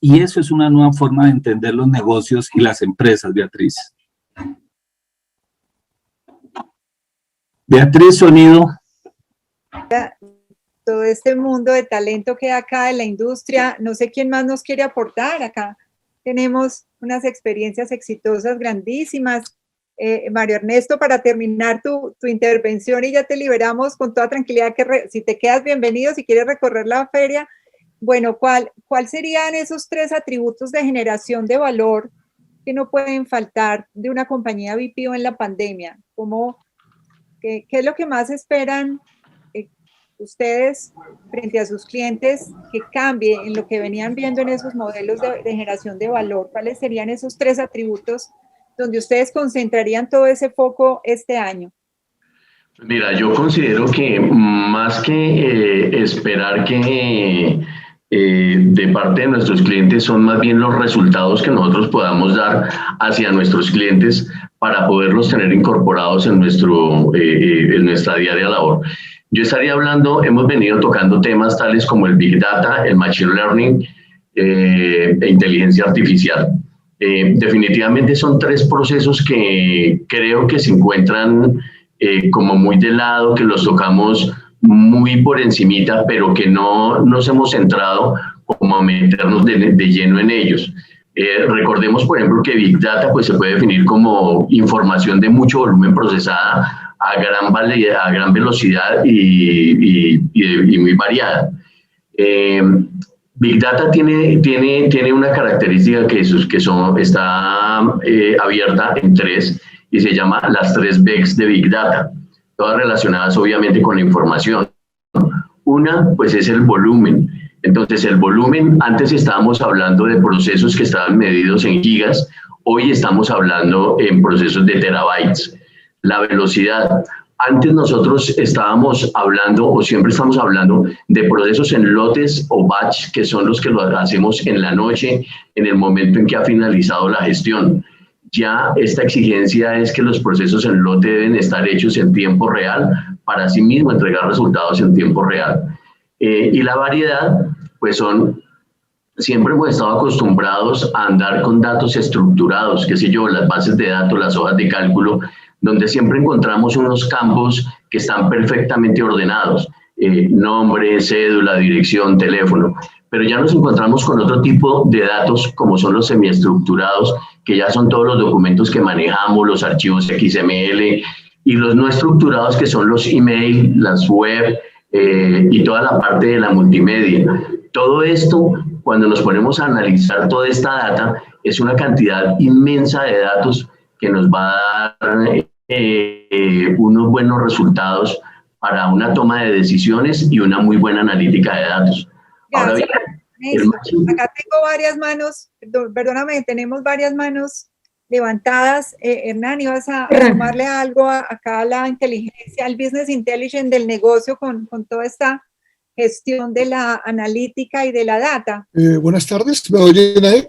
y eso es una nueva forma de entender los negocios y las empresas, Beatriz. Beatriz, sonido. Todo este mundo de talento que hay acá en la industria, no sé quién más nos quiere aportar acá. Tenemos unas experiencias exitosas grandísimas. Mario Ernesto, para terminar tu intervención y ya te liberamos con toda tranquilidad, que si te quedas bienvenido, si quieres recorrer la feria. Bueno, ¿cuál serían esos 3 atributos de generación de valor que no pueden faltar de una compañía BPO en la pandemia? ¿Qué es lo que más esperan ustedes frente a sus clientes que cambie en lo que venían viendo en esos modelos de generación de valor? ¿Cuáles serían esos 3 atributos donde ustedes concentrarían todo ese foco este año? Mira, yo considero que más que esperar que de parte de nuestros clientes, son más bien los resultados que nosotros podamos dar hacia nuestros clientes para poderlos tener incorporados en nuestra diaria labor. Yo estaría hablando, hemos venido tocando temas tales como el Big Data, el Machine Learning e inteligencia artificial. Definitivamente son 3 procesos que creo que se encuentran como muy de lado, que los tocamos muy por encimita, pero que no nos hemos centrado como a meternos de lleno en ellos. Recordemos, por ejemplo, que Big Data pues, se puede definir como información de mucho volumen procesada a gran velocidad y muy variada. Big Data tiene una característica que está abierta en 3 y se llama las 3 Bs de Big Data, todas relacionadas obviamente con la información. Una, pues es el volumen. Entonces, el volumen, antes estábamos hablando de procesos que estaban medidos en gigas, hoy estamos hablando en procesos de terabytes. La velocidad, antes nosotros estábamos hablando, o siempre estamos hablando, de procesos en lotes o batch, que son los que lo hacemos en la noche, en el momento en que ha finalizado la gestión. Ya esta exigencia es que los procesos en lote deben estar hechos en tiempo real para así mismo entregar resultados en tiempo real. Y la variedad, pues siempre hemos estado acostumbrados a andar con datos estructurados, qué sé yo, las bases de datos, las hojas de cálculo, donde siempre encontramos unos campos que están perfectamente ordenados, nombre, cédula, dirección, teléfono, pero ya nos encontramos con otro tipo de datos como son los semiestructurados, que ya son todos los documentos que manejamos, los archivos XML, y los no estructurados que son los email, las web y toda la parte de la multimedia. Todo esto, cuando nos ponemos a analizar toda esta data, es una cantidad inmensa de datos que nos va a dar unos buenos resultados para una toma de decisiones y una muy buena analítica de datos. Ahora bien, acá tengo varias manos, perdóname, tenemos varias manos levantadas. Hernán, ¿ibas a sumarle algo acá a la inteligencia, al business intelligence del negocio con toda esta gestión de la analítica y de la data? Buenas tardes, ¿me oyen ahí?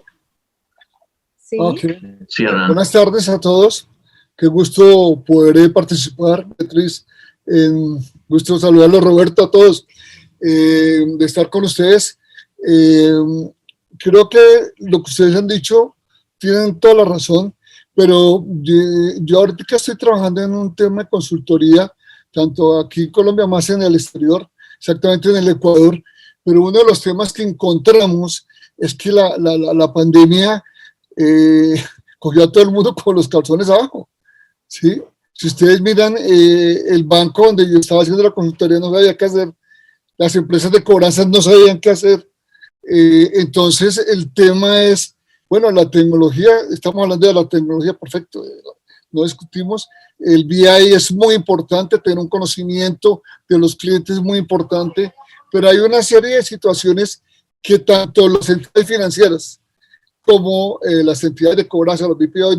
Sí. Okay. Sí, Hernán. Buenas tardes a todos, qué gusto poder participar, Beatriz, gusto saludarlos, Roberto, a todos, de estar con ustedes. Creo que lo que ustedes han dicho tienen toda la razón, pero yo ahorita que estoy trabajando en un tema de consultoría, tanto aquí en Colombia, más en el exterior, exactamente en el Ecuador, pero uno de los temas que encontramos es que la pandemia cogió a todo el mundo con los calzones abajo, ¿sí? Si ustedes miran el banco donde yo estaba haciendo la consultoría no sabía qué hacer, las empresas de cobranzas no sabían qué hacer, entonces el tema es, bueno, la tecnología, estamos hablando de la tecnología, perfecto, no discutimos, el BI es muy importante, tener un conocimiento de los clientes es muy importante, pero hay una serie de situaciones que tanto las entidades financieras como las entidades de cobranza, los BPO,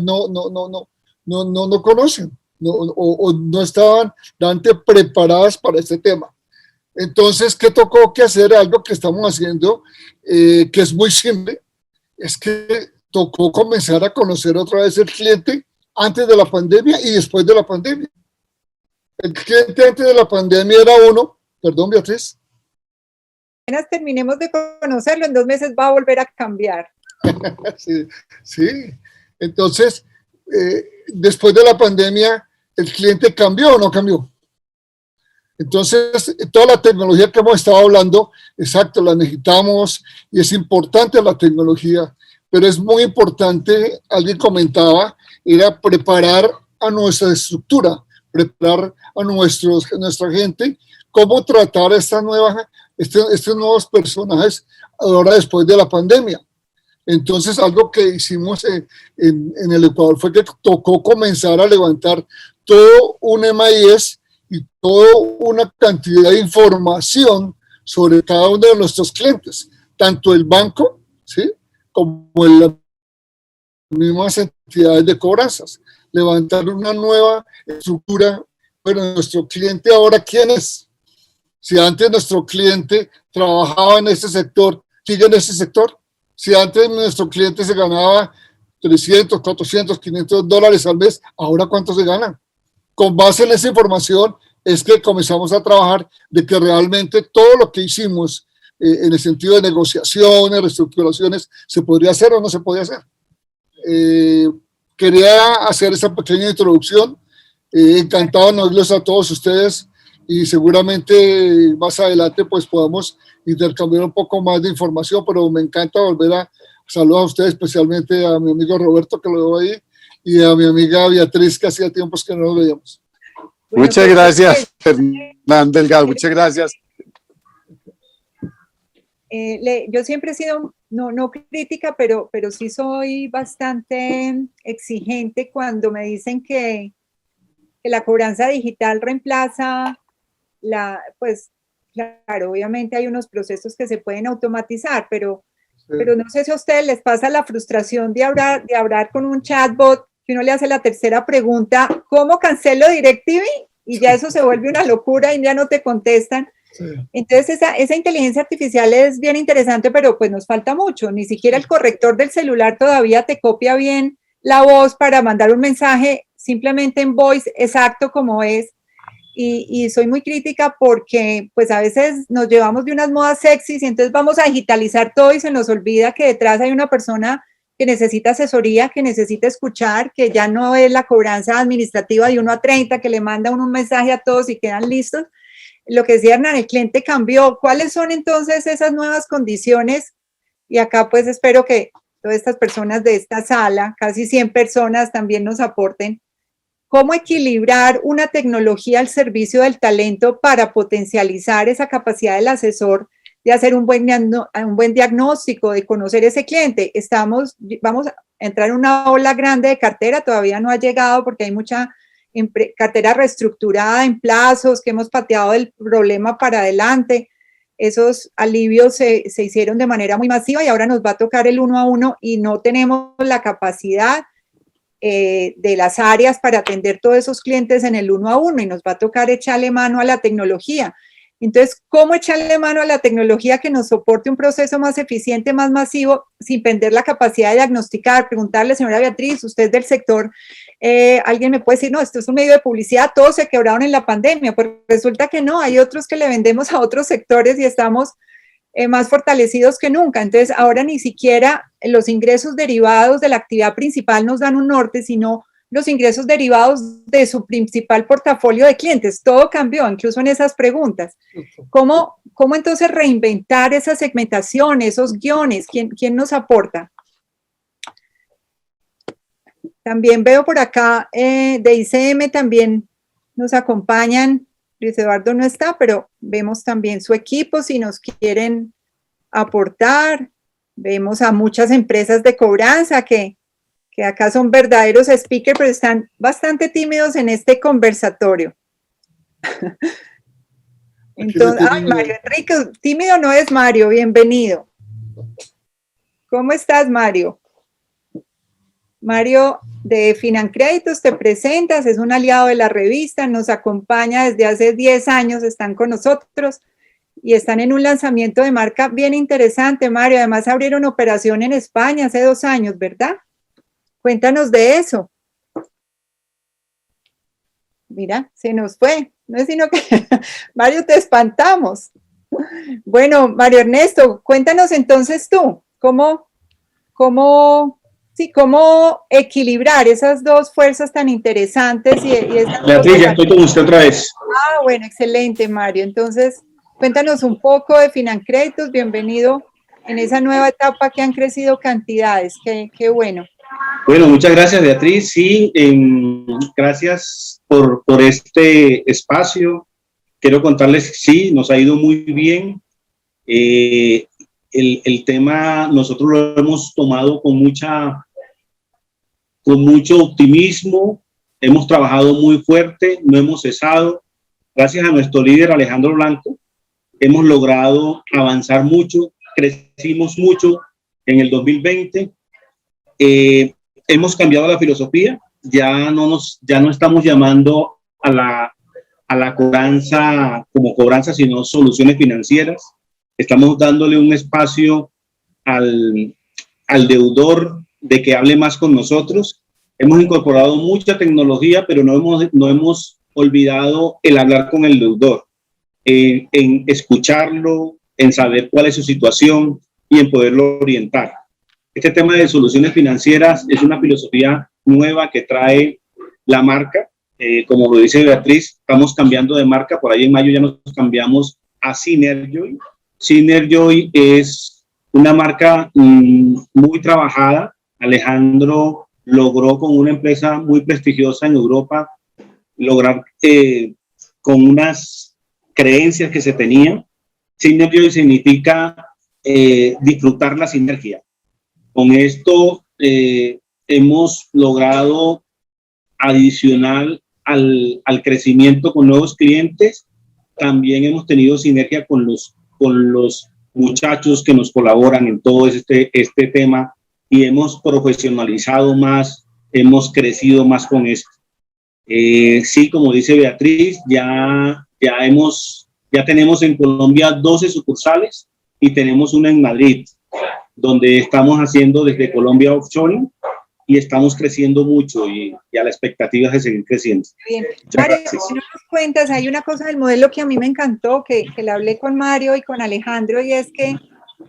no conocen, o no estaban realmente preparadas para este tema. Entonces, ¿qué tocó que hacer? Algo que estamos haciendo, que es muy simple, es que tocó comenzar a conocer otra vez el cliente antes de la pandemia y después de la pandemia. El cliente antes de la pandemia era uno, perdón, Beatriz. terminemos de conocerlo, en 2 meses va a volver a cambiar. Sí, sí. Entonces, después de la pandemia, ¿el cliente cambió o no cambió? Entonces, toda la tecnología que hemos estado hablando, exacto, la necesitamos y es importante la tecnología, pero es muy importante, alguien comentaba, era preparar a nuestra estructura, preparar a nuestra gente, cómo tratar a estos nuevos personajes ahora después de la pandemia. Entonces, algo que hicimos en el Ecuador fue que tocó comenzar a levantar todo un MIS y toda una cantidad de información sobre cada uno de nuestros clientes, tanto el banco, ¿sí?, como las mismas entidades de cobranzas. Levantar una nueva estructura. Bueno, nuestro cliente ahora, ¿quién es? Si antes nuestro cliente trabajaba en este sector, ¿sigue en ese sector? Si antes nuestro cliente se ganaba 300, 400, 500 dólares al mes, ¿ahora cuánto se gana? Con base en esa información es que comenzamos a trabajar de que realmente todo lo que hicimos en el sentido de negociaciones, reestructuraciones, ¿se podría hacer o no se podía hacer? Quería hacer esa pequeña introducción. Encantado de oírlos a todos ustedes y seguramente más adelante pues podamos intercambiar un poco más de información, pero me encanta volver a saludar a ustedes, especialmente a mi amigo Roberto, que lo veo ahí, y a mi amiga Beatriz, que hacía tiempos que no nos veíamos. Bueno, Muchas pues, gracias, Hernán Delgado, muchas gracias. Yo siempre he sido, no crítica, pero sí soy bastante exigente cuando me dicen que la cobranza digital reemplaza pues claro, obviamente hay unos procesos que se pueden automatizar, pero no sé si a ustedes les pasa la frustración de hablar con un chatbot que uno le hace la tercera pregunta, ¿cómo cancelo DirecTV? Y ya eso se vuelve una locura y ya no te contestan. Sí. Entonces esa inteligencia artificial es bien interesante, pero pues nos falta mucho. Ni siquiera el corrector del celular todavía te copia bien la voz para mandar un mensaje simplemente en voice exacto como es. Y soy muy crítica porque pues a veces nos llevamos de unas modas sexys y entonces vamos a digitalizar todo y se nos olvida que detrás hay una persona que necesita asesoría, que necesita escuchar, que ya no es la cobranza administrativa de 1 a 30, que le manda un mensaje a todos y quedan listos. Lo que decía Hernán, el cliente cambió. ¿Cuáles son entonces esas nuevas condiciones? Y acá pues espero que todas estas personas de esta sala, casi 100 personas, también nos aporten. ¿Cómo equilibrar una tecnología al servicio del talento para potencializar esa capacidad del asesor de hacer un buen diagnóstico, de conocer ese cliente? Vamos a entrar en una ola grande de cartera, todavía no ha llegado porque hay mucha cartera reestructurada en plazos, que hemos pateado el problema para adelante. Esos alivios se hicieron de manera muy masiva y ahora nos va a tocar el 1 a 1 y no tenemos la capacidad de las áreas para atender todos esos clientes en el 1 a 1 y nos va a tocar echarle mano a la tecnología. Entonces, ¿cómo echarle mano a la tecnología que nos soporte un proceso más eficiente, más masivo, sin perder la capacidad de diagnosticar? Preguntarle, señora Beatriz, usted es del sector, alguien me puede decir, no, esto es un medio de publicidad, todos se quebraron en la pandemia, pues resulta que no, hay otros que le vendemos a otros sectores y estamos más fortalecidos que nunca. Entonces, ahora ni siquiera los ingresos derivados de la actividad principal nos dan un norte, sino los ingresos derivados de su principal portafolio de clientes. Todo cambió, incluso en esas preguntas. ¿Cómo entonces reinventar esa segmentación, esos guiones? ¿Quién nos aporta? También veo por acá de ICM también nos acompañan. Luis Eduardo no está, pero vemos también su equipo si nos quieren aportar. Vemos a muchas empresas de cobranza que acá son verdaderos speakers, pero están bastante tímidos en este conversatorio. Entonces, Mario Enrique, tímido no es Mario, bienvenido. ¿Cómo estás, Mario? Mario de Financréditos, te presentas, es un aliado de la revista, nos acompaña desde hace 10 años, están con nosotros y están en un lanzamiento de marca bien interesante, Mario. Además abrieron operación en España hace 2 años, ¿verdad? Cuéntanos de eso. Mira, se nos fue, no es sino que, Mario, te espantamos. Bueno, Mario Ernesto, cuéntanos entonces tú, cómo equilibrar esas dos fuerzas tan interesantes y esas dos... Beatriz, ya estoy con usted otra vez. Ah, bueno, excelente, Mario. Entonces, cuéntanos un poco de Financréditos, bienvenido en esa nueva etapa que han crecido cantidades, qué bueno. Bueno, muchas gracias, Beatriz. Sí, gracias por este espacio. Quiero contarles que sí, nos ha ido muy bien. El tema nosotros lo hemos tomado con mucho optimismo. Hemos trabajado muy fuerte, no hemos cesado. Gracias a nuestro líder Alejandro Blanco, hemos logrado avanzar mucho, crecimos mucho en el 2020. Hemos cambiado la filosofía, ya no estamos llamando a la cobranza como cobranza, sino soluciones financieras. Estamos dándole un espacio al deudor de que hable más con nosotros. Hemos incorporado mucha tecnología, pero no hemos olvidado el hablar con el deudor, en escucharlo, en saber cuál es su situación y en poderlo orientar. Este tema de soluciones financieras es una filosofía nueva que trae la marca. Como lo dice Beatriz, estamos cambiando de marca. Por ahí en mayo ya nos cambiamos a Synerjoy. Synerjoy es una marca muy trabajada. Alejandro logró con una empresa muy prestigiosa en Europa lograr con unas creencias que se tenían. Synerjoy significa disfrutar la sinergia. Con esto hemos logrado, adicional al crecimiento con nuevos clientes, también hemos tenido sinergia con los muchachos que nos colaboran en todo este tema y hemos profesionalizado más, hemos crecido más con esto. Sí, como dice Beatriz, ya tenemos en Colombia 12 sucursales y tenemos una en Madrid, donde estamos haciendo desde Colombia offshoring y estamos creciendo mucho y a la expectativa es de seguir creciendo. Bien. Mario, si no nos cuentas, hay una cosa del modelo que a mí me encantó, que la hablé con Mario y con Alejandro, y es que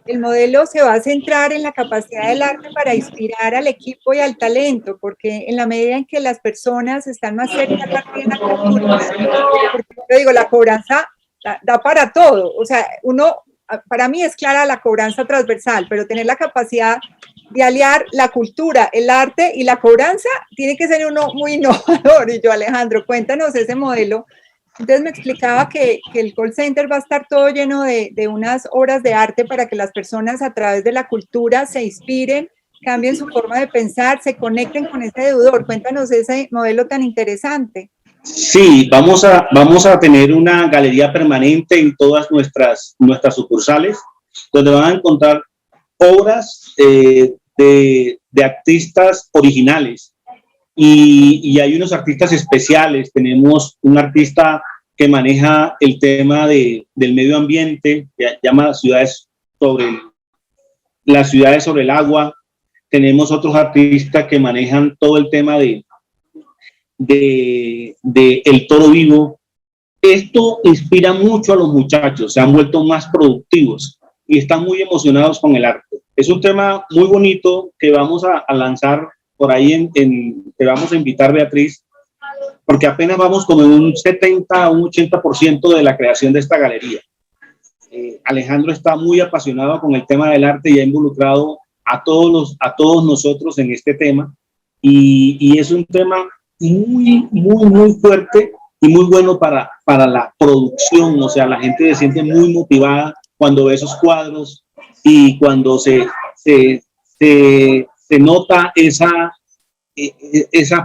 el modelo se va a centrar en la capacidad del arte para inspirar al equipo y al talento, porque en la medida en que las personas están más cerca del arte y de la cultura, porque yo digo, la cobranza da para todo, o sea, para mí es clara la cobranza transversal, pero tener la capacidad de aliar la cultura, el arte y la cobranza, tiene que ser uno muy innovador. Y yo, Alejandro, cuéntanos ese modelo. Entonces me explicaba que el call center va a estar todo lleno de unas obras de arte para que las personas a través de la cultura se inspiren, cambien su forma de pensar, se conecten con ese deudor. Cuéntanos ese modelo tan interesante. Sí, vamos a tener una galería permanente en todas nuestras sucursales, donde van a encontrar obras de artistas originales y hay unos artistas especiales. Tenemos un artista que maneja el tema del medio ambiente, que llama las ciudades sobre el agua. Tenemos otros artistas que manejan todo el tema de el toro vivo. Esto inspira mucho a los muchachos, se han vuelto más productivos y están muy emocionados con el arte. Es un tema muy bonito que vamos a lanzar por ahí, que vamos a invitar, Beatriz, porque apenas vamos como en un 70 a un 80% de la creación de esta galería. Alejandro está muy apasionado con el tema del arte y ha involucrado a todos nosotros en este tema y es un tema muy, muy, muy fuerte y muy bueno para la producción. O sea, la gente se siente muy motivada cuando ve esos cuadros y cuando se nota esa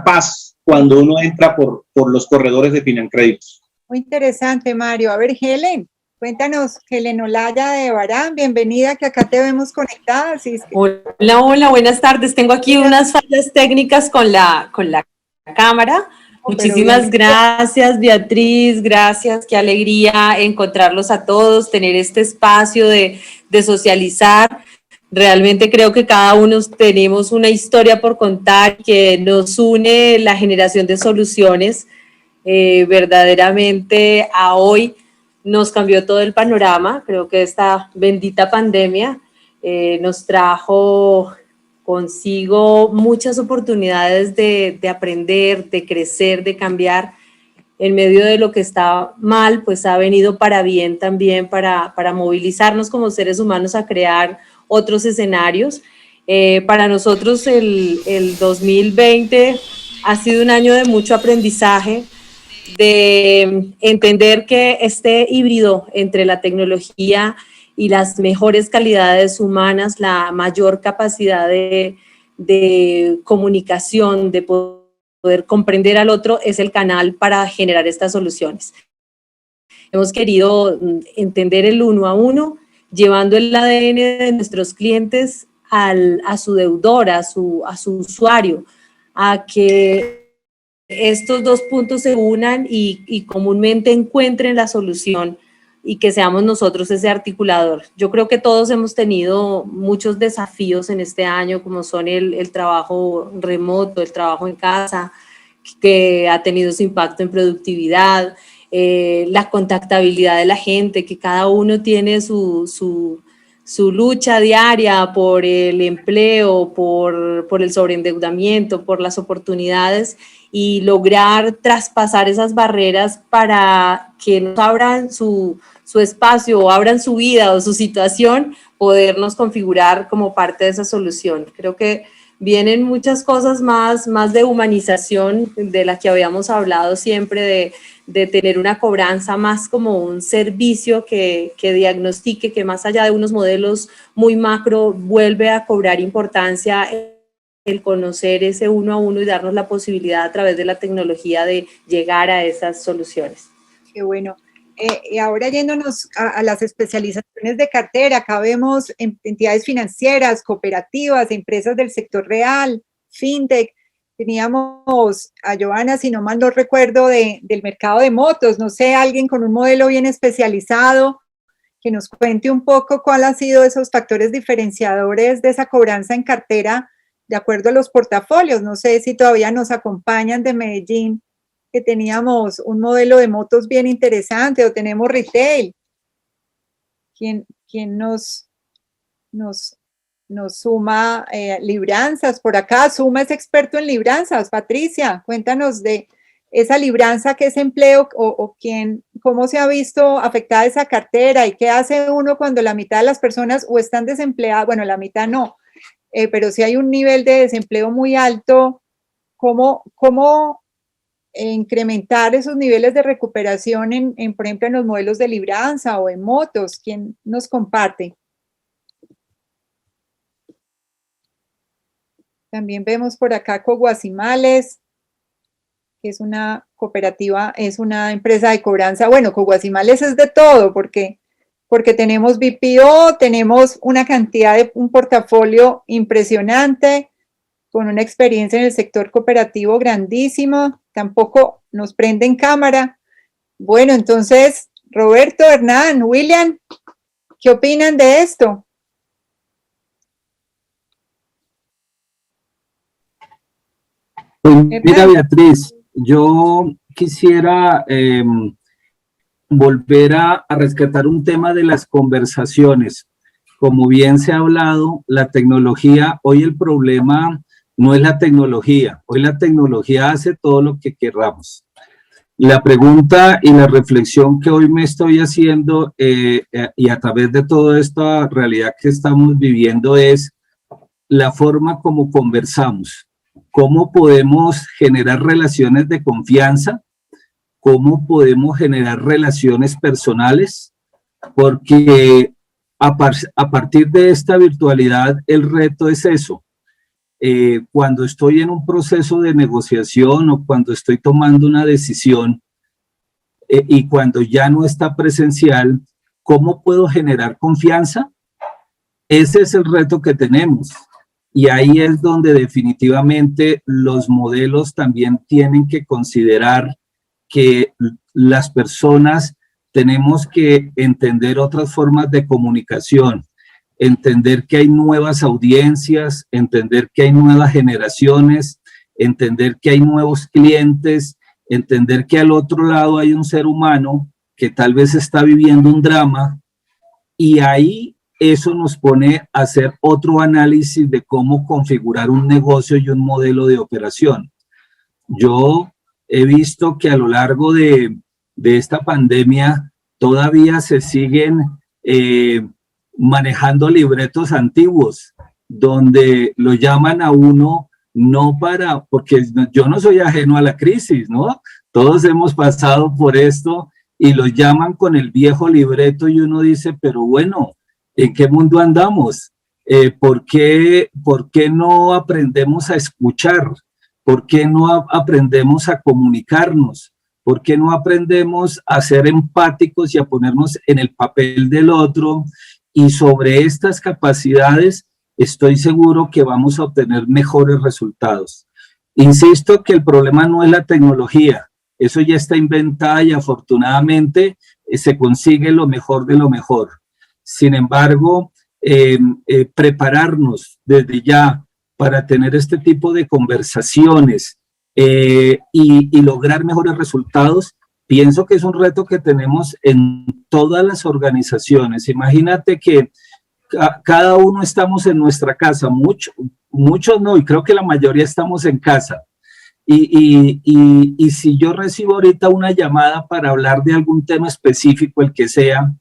paz cuando uno entra por los corredores de Financréditos. Muy interesante, Mario. A ver, Helen, cuéntanos, Helen Olaya de Barán, bienvenida, que acá te vemos conectada. ¿Sí? Hola, buenas tardes. Tengo aquí unas fallas técnicas con la cámara. Muchísimas gracias, Beatriz, gracias, qué alegría encontrarlos a todos, tener este espacio de socializar. Realmente creo que cada uno tenemos una historia por contar que nos une la generación de soluciones verdaderamente a hoy nos cambió todo el panorama. Creo que esta bendita pandemia nos trajo consigo muchas oportunidades de aprender, de crecer, de cambiar. En medio de lo que está mal, pues ha venido para bien también, para movilizarnos como seres humanos a crear otros escenarios. Para nosotros el 2020 ha sido un año de mucho aprendizaje, de entender que este híbrido entre la tecnología y las mejores calidades humanas, la mayor capacidad de comunicación, de poder comprender al otro, es el canal para generar estas soluciones. Hemos querido entender el uno a uno, llevando el ADN de nuestros clientes a su deudor, a su usuario, a que estos dos puntos se unan y comúnmente encuentren la solución y que seamos nosotros ese articulador. Yo creo que todos hemos tenido muchos desafíos en este año, como son el trabajo remoto, el trabajo en casa, que ha tenido su impacto en productividad, la contactabilidad de la gente, que cada uno tiene su lucha diaria por el empleo, por el sobreendeudamiento, por las oportunidades, y lograr traspasar esas barreras para que nos abran su espacio o abran su vida o su situación, podernos configurar como parte de esa solución. Creo que vienen muchas cosas más de humanización de las que habíamos hablado siempre, de tener una cobranza más como un servicio que diagnostique, que más allá de unos modelos muy macro vuelve a cobrar importancia el conocer ese uno a uno y darnos la posibilidad a través de la tecnología de llegar a esas soluciones. Qué bueno. Y ahora yéndonos a las especializaciones de cartera, acá vemos entidades financieras, cooperativas, empresas del sector real, fintech. Teníamos a Joana, si no mal no recuerdo, del mercado de motos. No sé, alguien con un modelo bien especializado que nos cuente un poco cuál han sido esos factores diferenciadores de esa cobranza en cartera de acuerdo a los portafolios. No sé si todavía nos acompañan de Medellín, que teníamos un modelo de motos bien interesante, o tenemos retail. ¿Quién nos suma libranzas por acá? Suma es experto en libranzas. Patricia, cuéntanos de esa libranza que es empleo, o cómo se ha visto afectada esa cartera, y qué hace uno cuando la mitad de las personas o están desempleadas, bueno, la mitad no, pero si hay un nivel de desempleo muy alto, ¿cómo incrementar esos niveles de recuperación por ejemplo, en los modelos de libranza o en motos? ¿Quién nos comparte? También vemos por acá Coguasimales, que es una cooperativa, es una empresa de cobranza. Bueno, Coguasimales es de todo, porque tenemos BPO, tenemos una cantidad un portafolio impresionante, con una experiencia en el sector cooperativo grandísimo. Tampoco nos prende en cámara. Bueno, entonces, Roberto, Hernán, William, ¿qué opinan de esto? Pues mira, Beatriz, yo quisiera volver a rescatar un tema de las conversaciones. Como bien se ha hablado, la tecnología, hoy el problema no es la tecnología, hoy la tecnología hace todo lo que querramos. La pregunta y la reflexión que hoy me estoy haciendo y a través de toda esta realidad que estamos viviendo es la forma como conversamos. ¿Cómo podemos generar relaciones de confianza? ¿Cómo podemos generar relaciones personales? Porque a partir de esta virtualidad, el reto es eso. Cuando estoy en un proceso de negociación o cuando estoy tomando una decisión y cuando ya no está presencial, ¿cómo puedo generar confianza? Ese es el reto que tenemos. Y ahí es donde definitivamente los modelos también tienen que considerar que las personas tenemos que entender otras formas de comunicación, entender que hay nuevas audiencias, entender que hay nuevas generaciones, entender que hay nuevos clientes, entender que al otro lado hay un ser humano que tal vez está viviendo un drama, y ahí eso nos pone a hacer otro análisis de cómo configurar un negocio y un modelo de operación. Yo he visto que a lo largo de esta pandemia todavía se siguen manejando libretos antiguos, donde lo llaman a uno no para, porque yo no soy ajeno a la crisis, ¿no? Todos hemos pasado por esto y lo llaman con el viejo libreto y uno dice, pero bueno, ¿en qué mundo andamos? ¿Por qué no aprendemos a escuchar? ¿Por qué no aprendemos a comunicarnos? ¿Por qué no aprendemos a ser empáticos y a ponernos en el papel del otro? Y sobre estas capacidades estoy seguro que vamos a obtener mejores resultados. Insisto que el problema no es la tecnología, eso ya está inventada y afortunadamente se consigue lo mejor de lo mejor. Sin embargo, prepararnos desde ya para tener este tipo de conversaciones y lograr mejores resultados, pienso que es un reto que tenemos en todas las organizaciones. Imagínate que cada uno estamos en nuestra casa, muchos no, y creo que la mayoría estamos en casa. Y si yo recibo ahorita una llamada para hablar de algún tema específico, el que sea,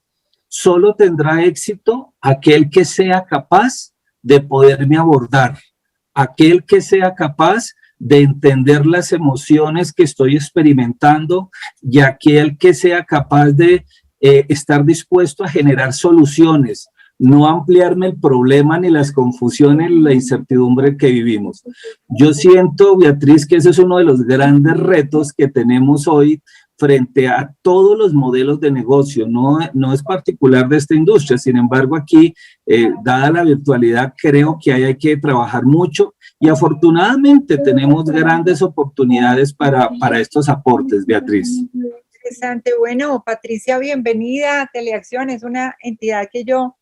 solo tendrá éxito aquel que sea capaz de poderme abordar, aquel que sea capaz de entender las emociones que estoy experimentando y aquel que sea capaz de estar dispuesto a generar soluciones, no ampliarme el problema ni las confusiones, la incertidumbre que vivimos. Yo siento, Beatriz, que ese es uno de los grandes retos que tenemos hoy frente a todos los modelos de negocio. No es particular de esta industria, sin embargo aquí, dada la virtualidad, creo que hay que trabajar mucho y afortunadamente tenemos grandes oportunidades para estos aportes, Beatriz. Interesante. Bueno, Patricia, bienvenida a Teleacción, es una entidad que yo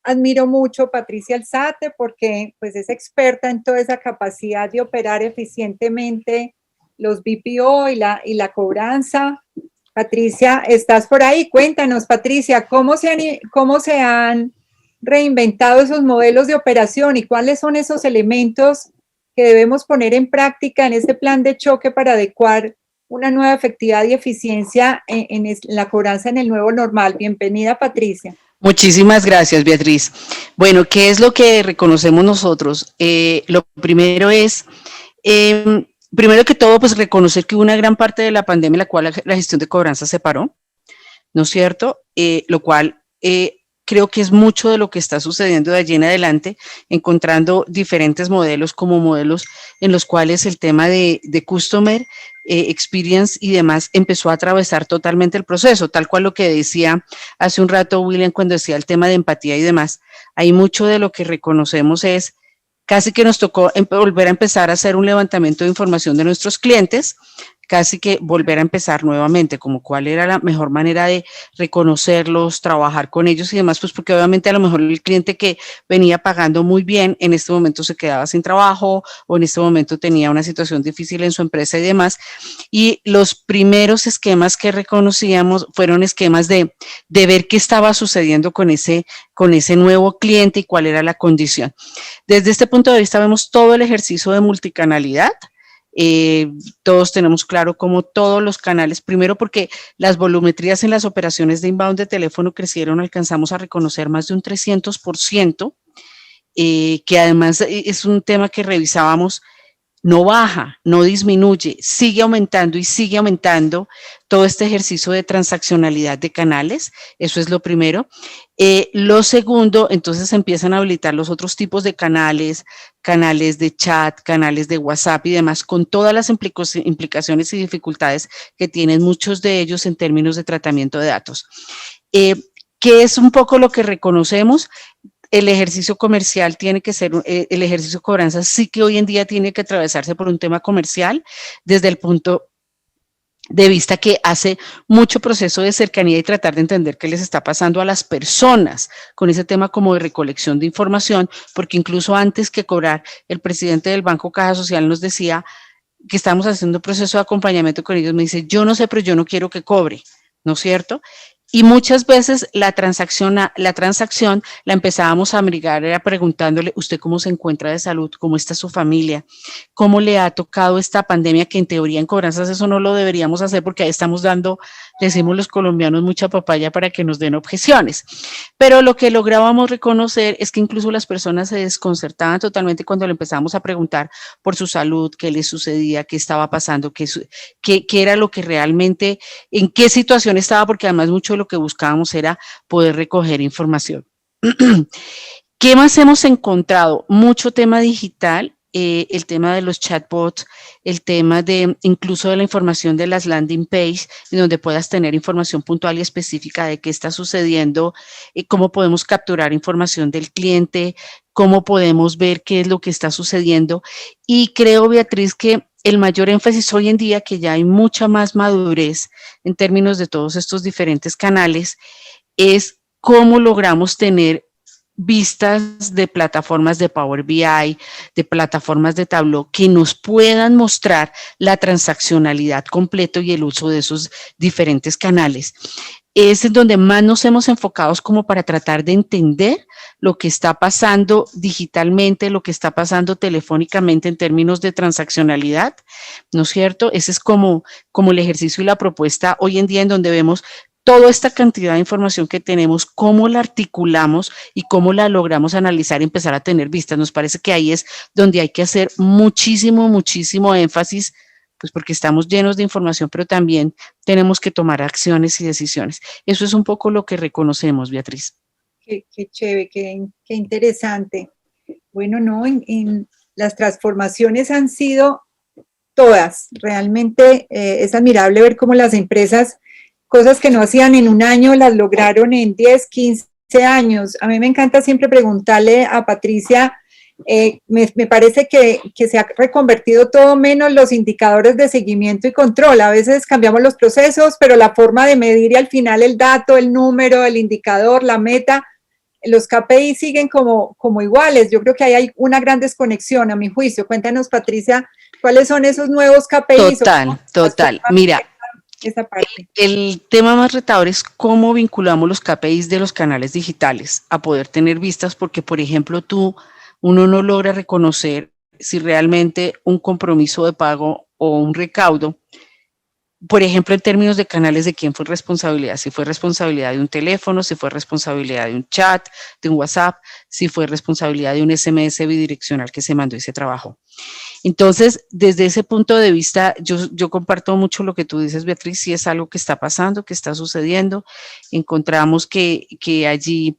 admiro mucho, Patricia Alzate, porque pues es experta en toda esa capacidad de operar eficientemente los BPO y la cobranza. Patricia, ¿estás por ahí? Cuéntanos, Patricia, ¿cómo se han reinventado esos modelos de operación y cuáles son esos elementos que debemos poner en práctica en este plan de choque para adecuar una nueva efectividad y eficiencia en la cobranza en el nuevo normal? Bienvenida, Patricia. Muchísimas gracias, Beatriz. Bueno, ¿qué es lo que reconocemos nosotros? Lo primero es, primero que todo, pues reconocer que hubo una gran parte de la pandemia en la cual la gestión de cobranza se paró, ¿no es cierto? Lo cual creo que es mucho de lo que está sucediendo de allí en adelante, encontrando diferentes modelos como modelos en los cuales el tema de customer experience y demás empezó a atravesar totalmente el proceso, tal cual lo que decía hace un rato William cuando decía el tema de empatía y demás. Hay mucho de lo que reconocemos es casi que nos tocó volver a empezar a hacer un levantamiento de información de nuestros clientes, casi que volver a empezar nuevamente, como cuál era la mejor manera de reconocerlos, trabajar con ellos y demás, pues porque obviamente a lo mejor el cliente que venía pagando muy bien, en este momento se quedaba sin trabajo o en este momento tenía una situación difícil en su empresa y demás. Y los primeros esquemas que reconocíamos fueron esquemas de ver qué estaba sucediendo con ese nuevo cliente y cuál era la condición. Desde este punto de vista vemos todo el ejercicio de multicanalidad. Todos tenemos claro cómo todos los canales, primero porque las volumetrías en las operaciones de inbound de teléfono crecieron, alcanzamos a reconocer más de un 300%, que además es un tema que revisábamos, no baja, no disminuye, sigue aumentando y sigue aumentando todo este ejercicio de transaccionalidad de canales, eso es lo primero. Lo segundo, entonces empiezan a habilitar los otros tipos de canales de chat, canales de WhatsApp y demás, con todas las implicaciones y dificultades que tienen muchos de ellos en términos de tratamiento de datos. ¿Qué es un poco lo que reconocemos? El ejercicio comercial tiene que ser, el ejercicio de cobranza sí que hoy en día tiene que atravesarse por un tema comercial desde el punto de vista que hace mucho proceso de cercanía y tratar de entender qué les está pasando a las personas con ese tema como de recolección de información, porque incluso antes que cobrar, el presidente del Banco Caja Social nos decía que estamos haciendo un proceso de acompañamiento con ellos, me dice, yo no sé, pero yo no quiero que cobre, ¿no es cierto? Y muchas veces la transacción la empezábamos a abrigar, era preguntándole, ¿usted cómo se encuentra de salud? ¿Cómo está su familia? ¿Cómo le ha tocado esta pandemia? Que en teoría en cobranzas eso no lo deberíamos hacer porque ahí estamos dando, decimos los colombianos, mucha papaya para que nos den objeciones. Pero lo que lográbamos reconocer es que incluso las personas se desconcertaban totalmente cuando le empezábamos a preguntar por su salud, qué le sucedía, qué estaba pasando, qué era lo que realmente, en qué situación estaba, porque además mucho de lo que buscábamos era poder recoger información. ¿Qué más hemos encontrado? Mucho tema digital, el tema de los chatbots, el tema de incluso de la información de las landing page, en donde puedas tener información puntual y específica de qué está sucediendo, cómo podemos capturar información del cliente, cómo podemos ver qué es lo que está sucediendo. Y creo, Beatriz, que el mayor énfasis hoy en día, que ya hay mucha más madurez en términos de todos estos diferentes canales, es cómo logramos tener vistas de plataformas de Power BI, de plataformas de Tableau, que nos puedan mostrar la transaccionalidad completa y el uso de esos diferentes canales. Es en donde más nos hemos enfocado como para tratar de entender lo que está pasando digitalmente, lo que está pasando telefónicamente en términos de transaccionalidad, ¿no es cierto? Ese es como el ejercicio y la propuesta hoy en día, en donde vemos toda esta cantidad de información que tenemos, cómo la articulamos y cómo la logramos analizar y empezar a tener vistas. Nos parece que ahí es donde hay que hacer muchísimo énfasis, pues porque estamos llenos de información, pero también tenemos que tomar acciones y decisiones. Eso es un poco lo que reconocemos, Beatriz. Qué chévere, qué interesante. Bueno, no, en las transformaciones han sido todas. Realmente es admirable ver cómo las empresas, cosas que no hacían en un año, las lograron en 10, 15 años. A mí me encanta siempre preguntarle a Patricia, me parece que se ha reconvertido todo menos los indicadores de seguimiento y control. A veces cambiamos los procesos, pero la forma de medir y al final el dato, el número, el indicador, la meta, los KPI siguen como iguales. Yo creo que ahí hay una gran desconexión, a mi juicio. Cuéntanos, Patricia, ¿cuáles son esos nuevos KPIs? Total. Mira, esa parte. El tema más retador es cómo vinculamos los KPIs de los canales digitales a poder tener vistas, porque, por ejemplo, uno no logra reconocer si realmente un compromiso de pago o un recaudo, por ejemplo, en términos de canales, de quién fue responsabilidad, si fue responsabilidad de un teléfono, si fue responsabilidad de un chat, de un WhatsApp, si fue responsabilidad de un SMS bidireccional que se mandó y se trabajó. Entonces, desde ese punto de vista, yo comparto mucho lo que tú dices, Beatriz, si es algo que está pasando, que está sucediendo. Encontramos que allí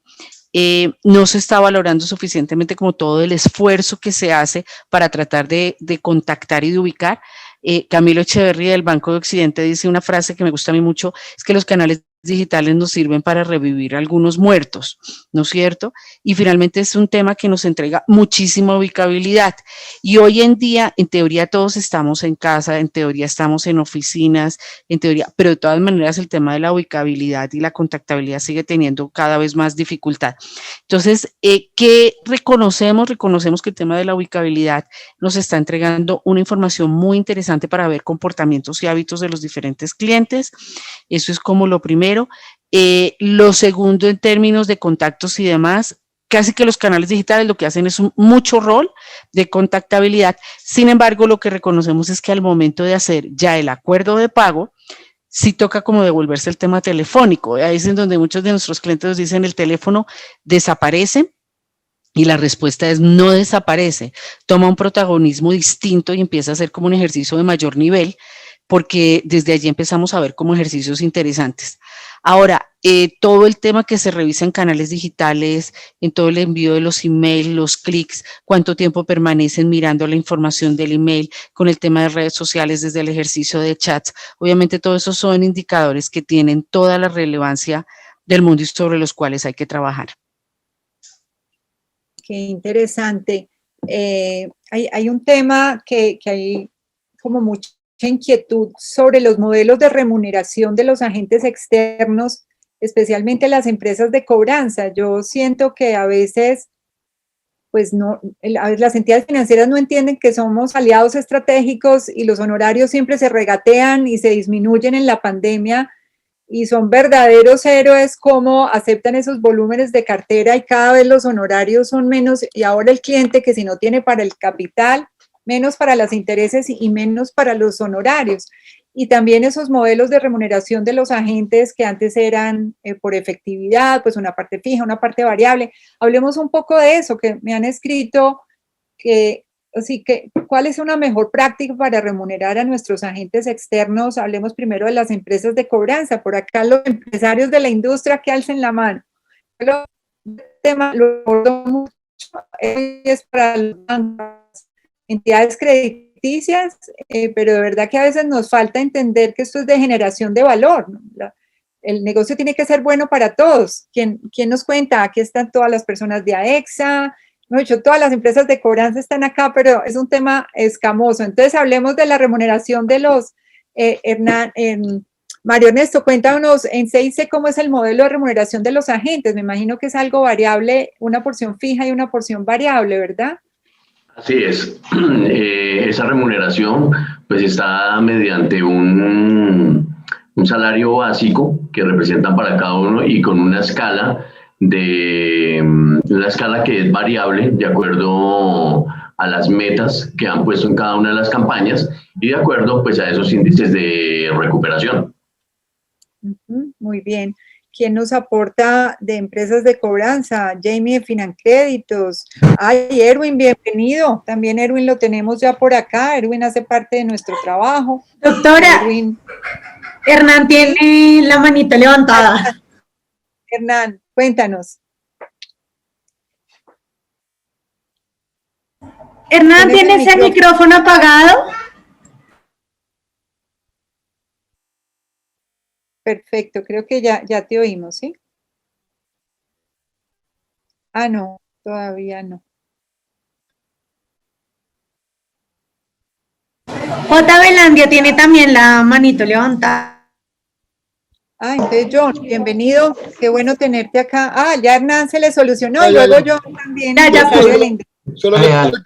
no se está valorando suficientemente como todo el esfuerzo que se hace para tratar de contactar y de ubicar. Camilo Echeverría del Banco de Occidente dice una frase que me gusta a mí mucho, es que los canales digitales nos sirven para revivir algunos muertos, ¿no es cierto? Y finalmente es un tema que nos entrega muchísima ubicabilidad. Y hoy en día, en teoría, todos estamos en casa, en teoría estamos en oficinas, en teoría, pero de todas maneras el tema de la ubicabilidad y la contactabilidad sigue teniendo cada vez más dificultad. Entonces, ¿qué reconocemos? Reconocemos que el tema de la ubicabilidad nos está entregando una información muy interesante para ver comportamientos y hábitos de los diferentes clientes. Eso es como lo primero. Lo segundo, en términos de contactos y demás, casi que los canales digitales lo que hacen es mucho rol de contactabilidad. Sin embargo, lo que reconocemos es que al momento de hacer ya el acuerdo de pago, sí toca como devolverse el tema telefónico. Ahí es en donde muchos de nuestros clientes nos dicen el teléfono desaparece. Y la respuesta es no desaparece, toma un protagonismo distinto y empieza a ser como un ejercicio de mayor nivel, porque desde allí empezamos a ver como ejercicios interesantes. Ahora, todo el tema que se revisa en canales digitales, en todo el envío de los emails, los clics, cuánto tiempo permanecen mirando la información del email, con el tema de redes sociales desde el ejercicio de chats, obviamente todo eso son indicadores que tienen toda la relevancia del mundo y sobre los cuales hay que trabajar. Qué interesante. Hay un tema que hay como mucha inquietud sobre los modelos de remuneración de los agentes externos, especialmente las empresas de cobranza. Yo siento que a veces, pues no, las entidades financieras no entienden que somos aliados estratégicos y los honorarios siempre se regatean y se disminuyen en la pandemia. y son verdaderos héroes como aceptan esos volúmenes de cartera y cada vez los honorarios son menos, y ahora el cliente que si no tiene para el capital, menos para los intereses y menos para los honorarios. Y también esos modelos de remuneración de los agentes que antes eran por efectividad, pues una parte fija, una parte variable. Hablemos un poco de eso, que me han escrito que, así que, ¿cuál es una mejor práctica para remunerar a nuestros agentes externos? Hablemos primero de las empresas de cobranza. Por acá los empresarios de la industria que alcen la mano. El tema lo abordo mucho, es para las entidades crediticias, pero de verdad que a veces nos falta entender que esto es de generación de valor, ¿no? El negocio tiene que ser bueno para todos. ¿Quién nos cuenta? Aquí están todas las personas de AEXA, de hecho, todas las empresas de cobranza están acá, pero es un tema escamoso. Entonces, hablemos de la remuneración de los, Mario Ernesto, cuéntanos en CIC cómo es el modelo de remuneración de los agentes. Me imagino que es algo variable, una porción fija y una porción variable, ¿verdad? Así es. Esa remuneración pues está mediante un salario básico que representan para cada uno y con una escala que es variable de acuerdo a las metas que han puesto en cada una de las campañas y de acuerdo pues a esos índices de recuperación. Muy bien. ¿Quién nos aporta de empresas de cobranza? Jamie de Financréditos. Ay, Erwin, bienvenido. También Erwin lo tenemos ya por acá. Erwin hace parte de nuestro trabajo. Doctora, Erwin. Hernán tiene la manita levantada. Hernán, cuéntanos. Hernán, ¿tienes el micrófono apagado? Perfecto, creo que ya te oímos, ¿sí? Ah, no, todavía no. J. Belandia tiene también la manito levantada. Ah, entonces John, bienvenido, qué bueno tenerte acá. Ah, ya Hernán se le solucionó, y luego yo también. Solamente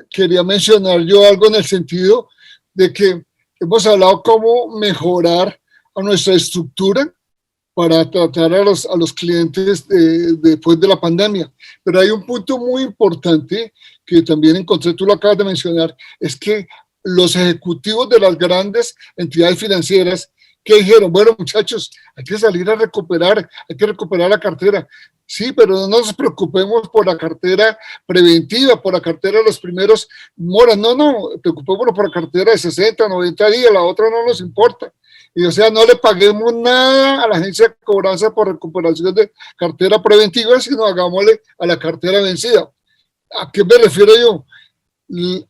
quería mencionar yo algo en el sentido de que hemos hablado cómo mejorar a nuestra estructura para tratar a los clientes después de la pandemia. Pero hay un punto muy importante que también encontré, tú lo acabas de mencionar, es que los ejecutivos de las grandes entidades financieras que dijeron, bueno muchachos, hay que salir a recuperar, hay que recuperar la cartera. Sí, pero no nos preocupemos por la cartera preventiva, por la cartera de los primeros moras, no, preocupémonos por la cartera de 60, 90 días, la otra no nos importa. Y o sea, no le paguemos nada a la agencia de cobranza por recuperación de cartera preventiva, sino hagámosle a la cartera vencida. ¿A qué me refiero yo?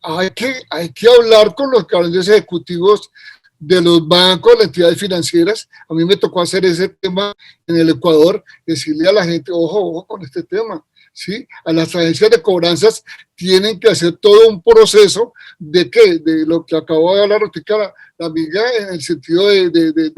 Hay que hablar con los grandes ejecutivos de los bancos, las entidades financieras. A mí me tocó hacer ese tema en el Ecuador, decirle a la gente, ojo con este tema, ¿sí? A las agencias de cobranzas tienen que hacer todo un proceso de lo que acabo de hablar la amiga, en el sentido de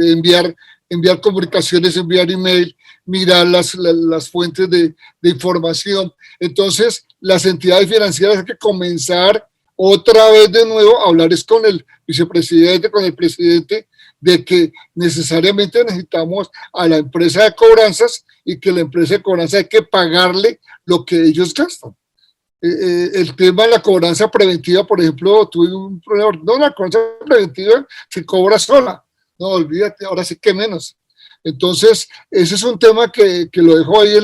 enviar comunicaciones, enviar email, mirar las fuentes de información. Entonces, las entidades financieras hay que comenzar otra vez de nuevo a hablar con el vicepresidente, con el presidente, de que necesariamente necesitamos a la empresa de cobranzas y que la empresa de cobranza hay que pagarle lo que ellos gastan. El tema de la cobranza preventiva, por ejemplo, tuve un problema, no, la cobranza preventiva se cobra sola, no, olvídate, ahora sí que menos. Entonces, ese es un tema que lo dejo ahí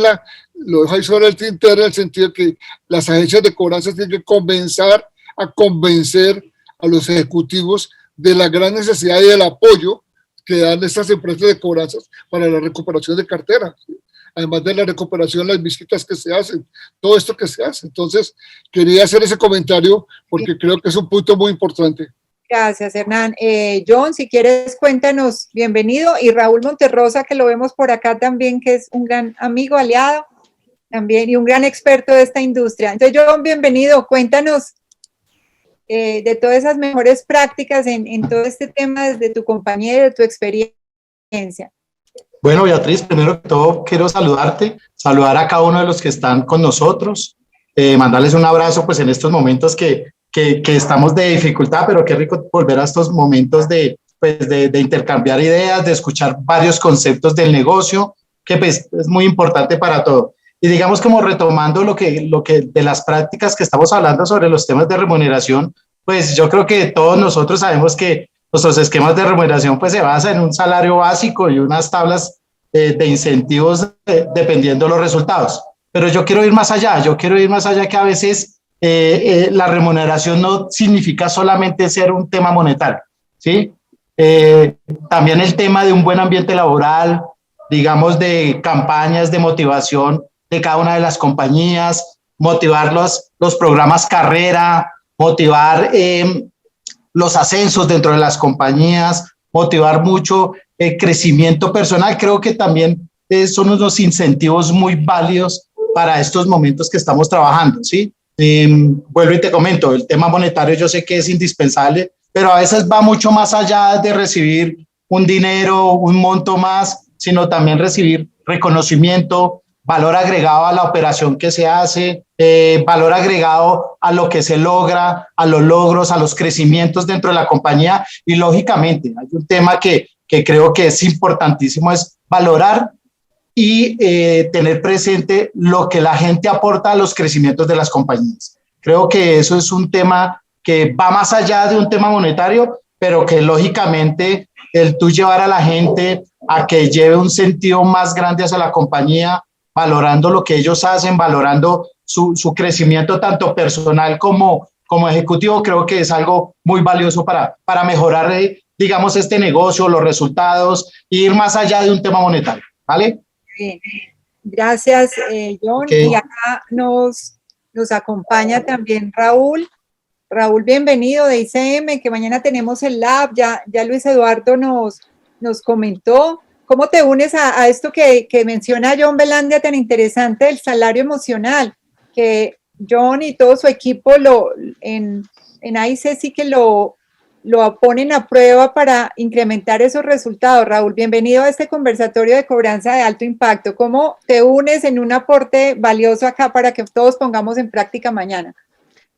sobre el tintero, en el sentido que las agencias de cobranza tienen que comenzar a convencer a los ejecutivos de la gran necesidad y del apoyo que dan estas empresas de cobranzas para la recuperación de cartera. Además de la recuperación, las visitas que se hacen, todo esto que se hace. Entonces, quería hacer ese comentario porque creo que es un punto muy importante. Gracias, Hernán. John, si quieres, cuéntanos, bienvenido. Y Raúl Monterrosa, que lo vemos por acá también, que es un gran amigo, aliado, también, y un gran experto de esta industria. Entonces, John, bienvenido. Cuéntanos de todas esas mejores prácticas en todo este tema desde tu compañía y de tu experiencia. Bueno, Beatriz, primero que todo quiero saludar a cada uno de los que están con nosotros, mandarles un abrazo pues en estos momentos que estamos de dificultad, pero qué rico volver a estos momentos de pues de intercambiar ideas, de escuchar varios conceptos del negocio, que pues es muy importante para todo. Y digamos, como retomando lo que de las prácticas que estamos hablando sobre los temas de remuneración, pues yo creo que todos nosotros sabemos que nuestros esquemas de remuneración pues se basan en un salario básico y unas tablas de incentivos dependiendo de los resultados. Pero yo quiero ir más allá, que a veces la remuneración no significa solamente ser un tema monetario, ¿sí? También el tema de un buen ambiente laboral, digamos, de campañas de motivación de cada una de las compañías, motivar los programas carrera, motivar los ascensos dentro de las compañías, motivar mucho el crecimiento personal. Creo que también son unos incentivos muy válidos para estos momentos que estamos trabajando, ¿sí? Vuelvo y te comento, el tema monetario yo sé que es indispensable, pero a veces va mucho más allá de recibir un dinero, un monto más, sino también recibir reconocimiento, valor agregado a la operación que se hace, valor agregado a lo que se logra, a los logros, a los crecimientos dentro de la compañía. Y lógicamente hay un tema que creo que es importantísimo, es valorar y tener presente lo que la gente aporta a los crecimientos de las compañías. Creo que eso es un tema que va más allá de un tema monetario, pero que lógicamente el tú llevar a la gente a que lleve un sentido más grande hacia la compañía, valorando lo que ellos hacen, valorando su crecimiento tanto personal como ejecutivo, creo que es algo muy valioso para mejorar, digamos, este negocio, los resultados, e ir más allá de un tema monetario, ¿vale? Bien. Gracias, John. Okay. Y acá nos acompaña también Raúl. Raúl, bienvenido de ICM, que mañana tenemos el lab. Ya Luis Eduardo nos comentó. ¿Cómo te unes a esto que menciona John Velandia tan interesante del salario emocional? Que John y todo su equipo en AIC sí que lo ponen a prueba para incrementar esos resultados. Raúl, bienvenido a este conversatorio de cobranza de alto impacto. ¿Cómo te unes en un aporte valioso acá para que todos pongamos en práctica mañana?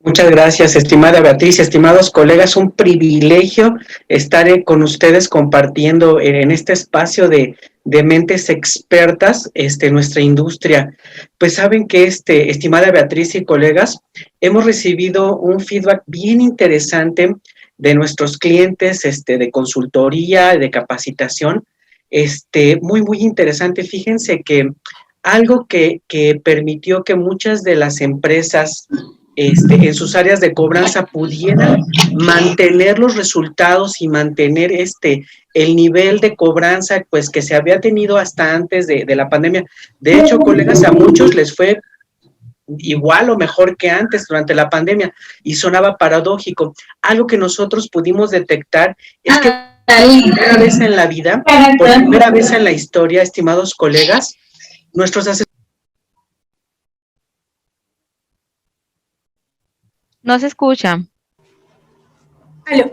Muchas gracias, estimada Beatriz, estimados colegas, un privilegio estar con ustedes compartiendo en este espacio de mentes expertas nuestra industria. Pues saben que estimada Beatriz y colegas, hemos recibido un feedback bien interesante de nuestros clientes de consultoría, de capacitación, muy, muy interesante. Fíjense que algo que permitió que muchas de las empresas en sus áreas de cobranza pudieran mantener los resultados y mantener el nivel de cobranza pues que se había tenido hasta antes de la pandemia. De hecho, colegas, a muchos les fue igual o mejor que antes durante la pandemia y sonaba paradójico. Algo que nosotros pudimos detectar es que por primera vez en la vida, por primera vez en la historia, estimados colegas, nuestros asesores. No se escucha. Aló.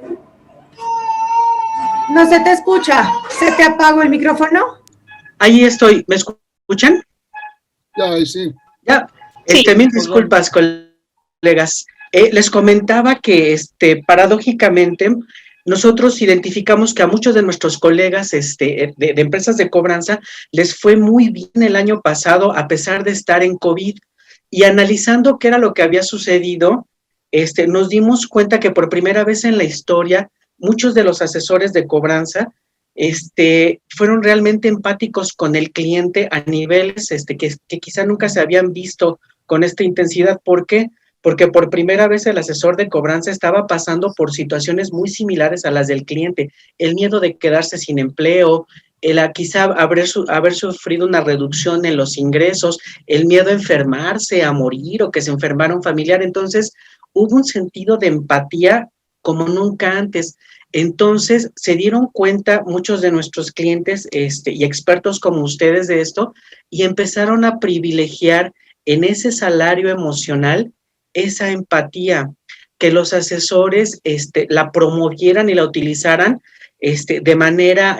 No se te escucha. ¿Se te apagó el micrófono? Ahí estoy. ¿Me escuchan? Ya, sí. Ya. Sí. Mil disculpas, colegas. Les comentaba que paradójicamente nosotros identificamos que a muchos de nuestros colegas de empresas de cobranza les fue muy bien el año pasado a pesar de estar en COVID. Y analizando qué era lo que había sucedido, nos dimos cuenta que por primera vez en la historia, muchos de los asesores de cobranza fueron realmente empáticos con el cliente a niveles que quizá nunca se habían visto con esta intensidad. ¿Por qué? Porque por primera vez el asesor de cobranza estaba pasando por situaciones muy similares a las del cliente. El miedo de quedarse sin empleo, quizá haber sufrido una reducción en los ingresos, el miedo a enfermarse, a morir o que se enfermara un familiar. Entonces, hubo un sentido de empatía como nunca antes. Entonces, se dieron cuenta muchos de nuestros clientes y expertos como ustedes de esto y empezaron a privilegiar en ese salario emocional esa empatía, que los asesores la promovieran y la utilizaran de manera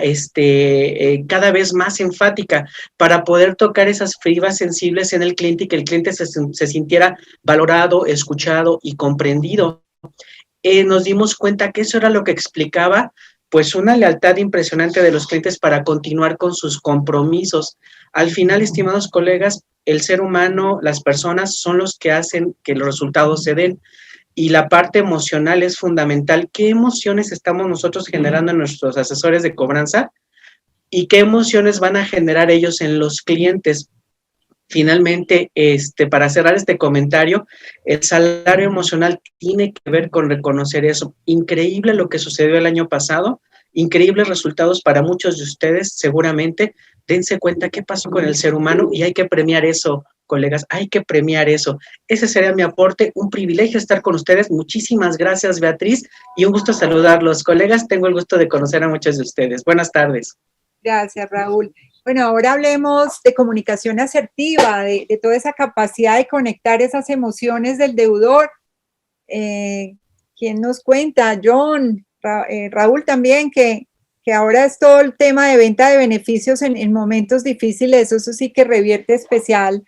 cada vez más enfática para poder tocar esas fibras sensibles en el cliente y que el cliente se sintiera valorado, escuchado y comprendido. Nos dimos cuenta que eso era lo que explicaba pues una lealtad impresionante de los clientes para continuar con sus compromisos. Al final, estimados colegas, el ser humano, las personas son los que hacen que los resultados se den. Y la parte emocional es fundamental. ¿Qué emociones estamos nosotros generando en nuestros asesores de cobranza? ¿Y qué emociones van a generar ellos en los clientes? Finalmente, para cerrar este comentario, el salario emocional tiene que ver con reconocer eso. Increíble lo que sucedió el año pasado, increíbles resultados para muchos de ustedes, seguramente. Dense cuenta qué pasó con el ser humano y hay que premiar eso, colegas, hay que premiar eso. Ese sería mi aporte, un privilegio estar con ustedes. Muchísimas gracias, Beatriz, y un gusto saludarlos. Colegas, tengo el gusto de conocer a muchos de ustedes. Buenas tardes. Gracias, Raúl. Bueno, ahora hablemos de comunicación asertiva, de toda esa capacidad de conectar esas emociones del deudor. ¿Quién nos cuenta? John, Raúl también, que ahora es todo el tema de venta de beneficios en momentos difíciles. Eso sí que revierte especial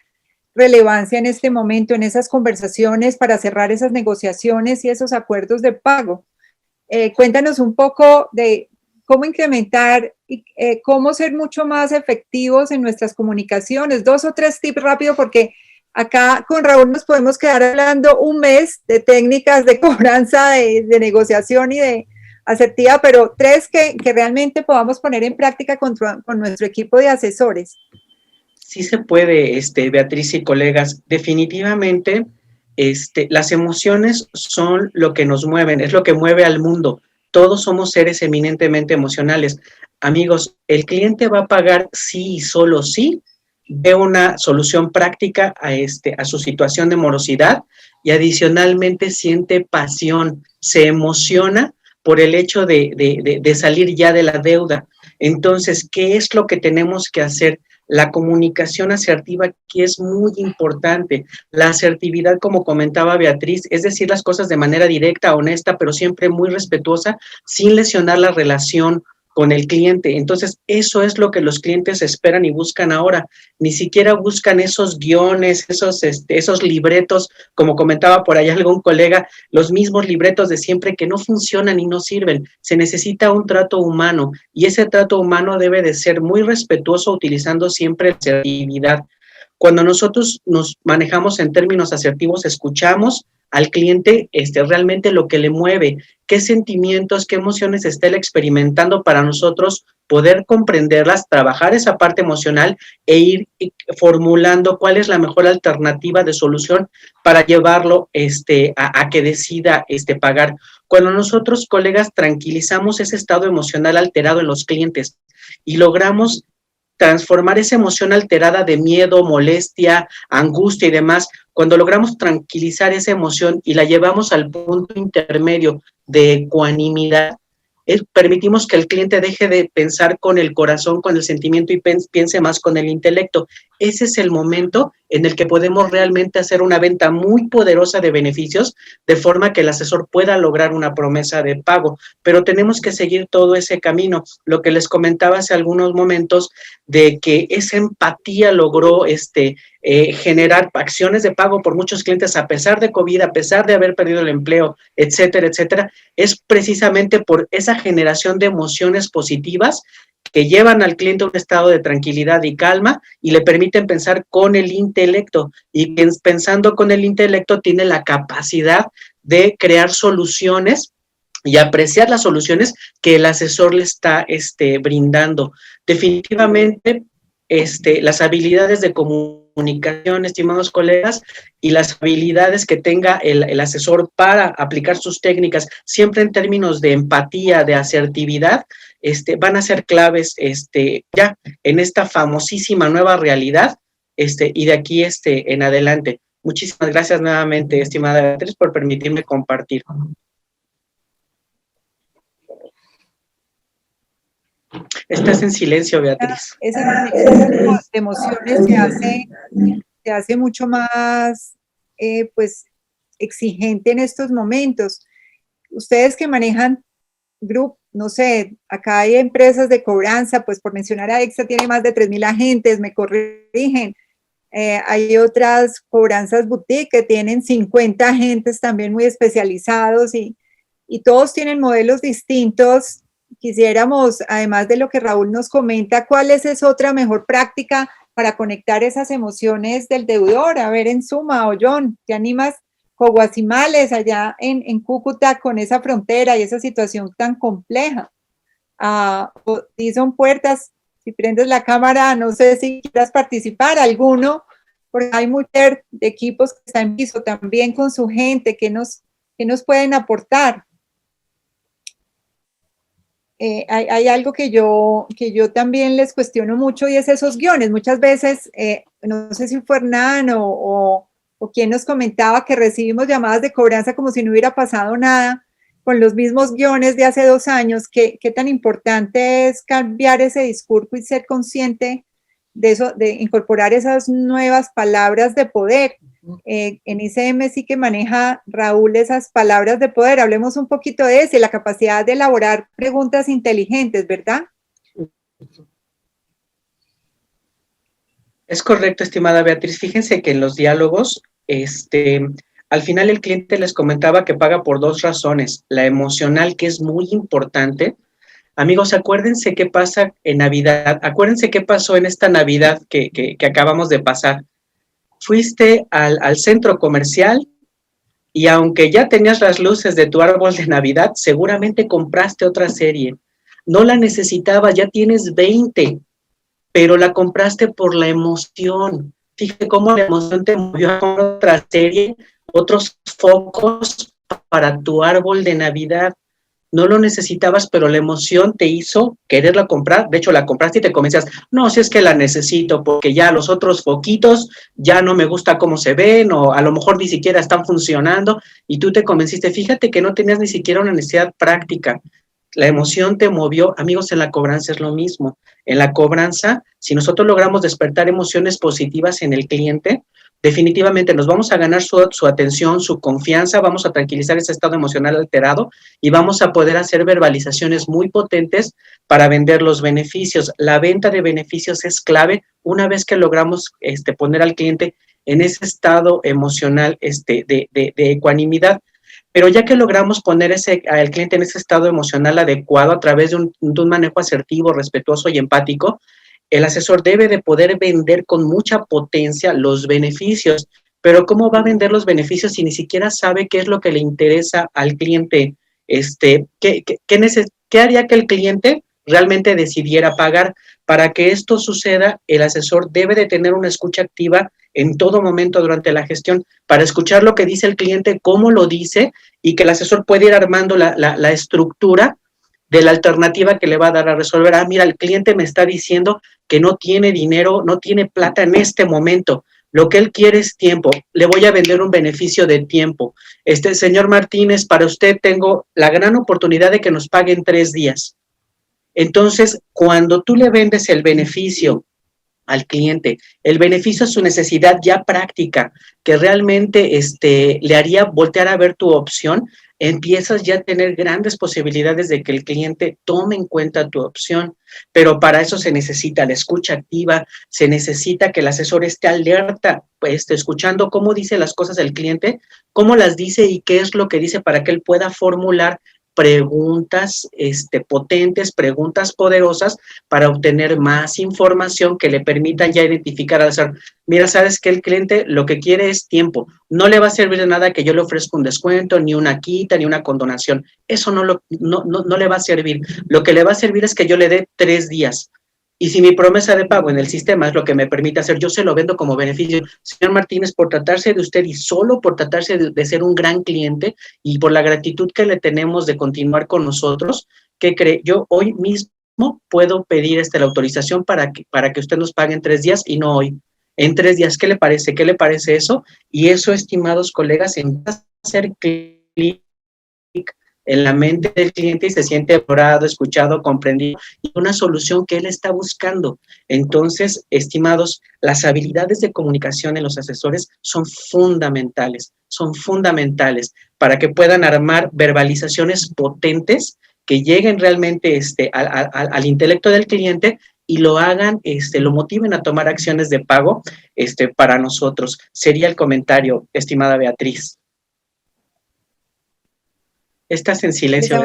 relevancia en este momento, en esas conversaciones para cerrar esas negociaciones y esos acuerdos de pago. Cuéntanos un poco de cómo incrementar y cómo ser mucho más efectivos en nuestras comunicaciones. 2 o 3 tips rápido, porque acá con Raúl nos podemos quedar hablando un mes de técnicas de cobranza, de negociación y de asertiva, pero 3 que realmente podamos poner en práctica con nuestro equipo de asesores. Sí se puede, Beatriz y colegas. Definitivamente, las emociones son lo que nos mueven, es lo que mueve al mundo. Todos somos seres eminentemente emocionales. Amigos, el cliente va a pagar sí y solo sí ve una solución práctica a su situación de morosidad y adicionalmente siente pasión, se emociona por el hecho de salir ya de la deuda. Entonces, ¿qué es lo que tenemos que hacer? La comunicación asertiva aquí es muy importante. La asertividad, como comentaba Beatriz, es decir las cosas de manera directa, honesta, pero siempre muy respetuosa, sin lesionar la relación con el cliente. Entonces, eso es lo que los clientes esperan y buscan ahora. Ni siquiera buscan esos guiones, esos libretos, como comentaba por allá algún colega, los mismos libretos de siempre que no funcionan y no sirven. Se necesita un trato humano y ese trato humano debe de ser muy respetuoso, utilizando siempre la asertividad. Cuando nosotros nos manejamos en términos asertivos, escuchamos al cliente realmente lo que le mueve, qué sentimientos, qué emociones está él experimentando para nosotros poder comprenderlas, trabajar esa parte emocional e ir formulando cuál es la mejor alternativa de solución para llevarlo a que decida pagar. Cuando nosotros, colegas, tranquilizamos ese estado emocional alterado en los clientes y logramos transformar esa emoción alterada de miedo, molestia, angustia y demás, cuando logramos tranquilizar esa emoción y la llevamos al punto intermedio de ecuanimidad, permitimos que el cliente deje de pensar con el corazón, con el sentimiento y piense más con el intelecto. Ese es el momento en el que podemos realmente hacer una venta muy poderosa de beneficios, de forma que el asesor pueda lograr una promesa de pago. Pero tenemos que seguir todo ese camino. Lo que les comentaba hace algunos momentos, de que esa empatía logró generar acciones de pago por muchos clientes a pesar de COVID, a pesar de haber perdido el empleo, etcétera, etcétera, es precisamente por esa generación de emociones positivas que llevan al cliente a un estado de tranquilidad y calma y le permiten pensar con el intelecto. Y pensando con el intelecto tiene la capacidad de crear soluciones y apreciar las soluciones que el asesor le está brindando. Definitivamente, las habilidades de comunicación, estimados colegas, y las habilidades que tenga el asesor para aplicar sus técnicas, siempre en términos de empatía, de asertividad, van a ser claves ya en esta famosísima nueva realidad, y de aquí en adelante. Muchísimas gracias nuevamente, estimada Beatriz, por permitirme compartir. Estás en silencio, Beatriz. Esa conexión de emociones se hace mucho más pues exigente en estos momentos. Ustedes que manejan Group, no sé, acá hay empresas de cobranza, pues por mencionar a Extra tiene más de 3,000 agentes, me corrigen. Hay otras cobranzas boutique que tienen 50 agentes también muy especializados y todos tienen modelos distintos quisiéramos, además de lo que Raúl nos comenta, ¿cuál es esa otra mejor práctica para conectar esas emociones del deudor? A ver, en suma, o John, ¿te animas con Guasimales allá en Cúcuta con esa frontera y esa situación tan compleja? Dison Puertas, si prendes la cámara, no sé si quieras participar, alguno, porque hay muchos de equipos que están en piso también con su gente, que nos pueden aportar. Hay algo que yo también les cuestiono mucho y es esos guiones. Muchas veces, no sé si fue Hernán o quien nos comentaba que recibimos llamadas de cobranza como si no hubiera pasado nada con los mismos guiones de hace 2 años. ¿Qué tan importante es cambiar ese discurso y ser consciente de eso, de incorporar esas nuevas palabras de poder? En ICM sí que maneja Raúl esas palabras de poder. Hablemos un poquito de eso, la capacidad de elaborar preguntas inteligentes, ¿verdad? Es correcto, estimada Beatriz. Fíjense que en los diálogos, al final el cliente les comentaba que paga por 2 razones. La emocional, que es muy importante. Amigos, acuérdense qué pasa en Navidad. Acuérdense qué pasó en esta Navidad que acabamos de pasar. Fuiste al centro comercial y aunque ya tenías las luces de tu árbol de Navidad, seguramente compraste otra serie. No la necesitabas, ya tienes 20, pero la compraste por la emoción. Fíjate cómo la emoción te movió a otra serie, otros focos para tu árbol de Navidad. No lo necesitabas, pero la emoción te hizo quererla comprar. De hecho, la compraste y te convencías, no, si es que la necesito, porque ya los otros foquitos ya no me gusta cómo se ven, o a lo mejor ni siquiera están funcionando, y tú te convenciste. Fíjate que no tenías ni siquiera una necesidad práctica. La emoción te movió. Amigos, en la cobranza es lo mismo. En la cobranza, si nosotros logramos despertar emociones positivas en el cliente, definitivamente nos vamos a ganar su atención, su confianza, vamos a tranquilizar ese estado emocional alterado y vamos a poder hacer verbalizaciones muy potentes para vender los beneficios. La venta de beneficios es clave una vez que logramos poner al cliente en ese estado emocional de ecuanimidad. Pero ya que logramos poner al cliente en ese estado emocional adecuado a través de un manejo asertivo, respetuoso y empático, el asesor debe de poder vender con mucha potencia los beneficios. Pero ¿cómo va a vender los beneficios si ni siquiera sabe qué es lo que le interesa al cliente? ¿Qué haría que el cliente realmente decidiera pagar? Para que esto suceda, el asesor debe de tener una escucha activa en todo momento durante la gestión para escuchar lo que dice el cliente, cómo lo dice, y que el asesor puede ir armando la estructura de la alternativa que le va a dar a resolver. Mira, el cliente me está diciendo que no tiene dinero, no tiene plata en este momento. Lo que él quiere es tiempo. Le voy a vender un beneficio de tiempo. Señor Martínez, para usted tengo la gran oportunidad de que nos pague en 3 días. Entonces, cuando tú le vendes el beneficio al cliente, el beneficio es su necesidad ya práctica, que realmente le haría voltear a ver tu opción, empiezas ya a tener grandes posibilidades de que el cliente tome en cuenta tu opción, pero para eso se necesita la escucha activa, se necesita que el asesor esté alerta, escuchando cómo dice las cosas el cliente, cómo las dice y qué es lo que dice para que él pueda formular preguntas potentes, preguntas poderosas para obtener más información que le permitan ya identificar al asesor. Mira, sabes que el cliente lo que quiere es tiempo. No le va a servir de nada que yo le ofrezca un descuento, ni una quita, ni una condonación. Eso no le va a servir. Lo que le va a servir es que yo le dé 3 días. Y si mi promesa de pago en el sistema es lo que me permite hacer, yo se lo vendo como beneficio. Señor Martínez, por tratarse de usted y solo por tratarse de ser un gran cliente y por la gratitud que le tenemos de continuar con nosotros, ¿qué cree? Yo hoy mismo puedo pedir la autorización para que usted nos pague en 3 días y no hoy. En 3 días, ¿qué le parece? ¿Qué le parece eso? Y eso, estimados colegas, en hacer clic en la mente del cliente y se siente valorado, escuchado, comprendido y una solución que él está buscando. Entonces, estimados, las habilidades de comunicación en los asesores son fundamentales para que puedan armar verbalizaciones potentes que lleguen realmente al intelecto del cliente y lo hagan, lo motiven a tomar acciones de pago para nosotros. Sería el comentario, estimada Beatriz. Estás en silencio.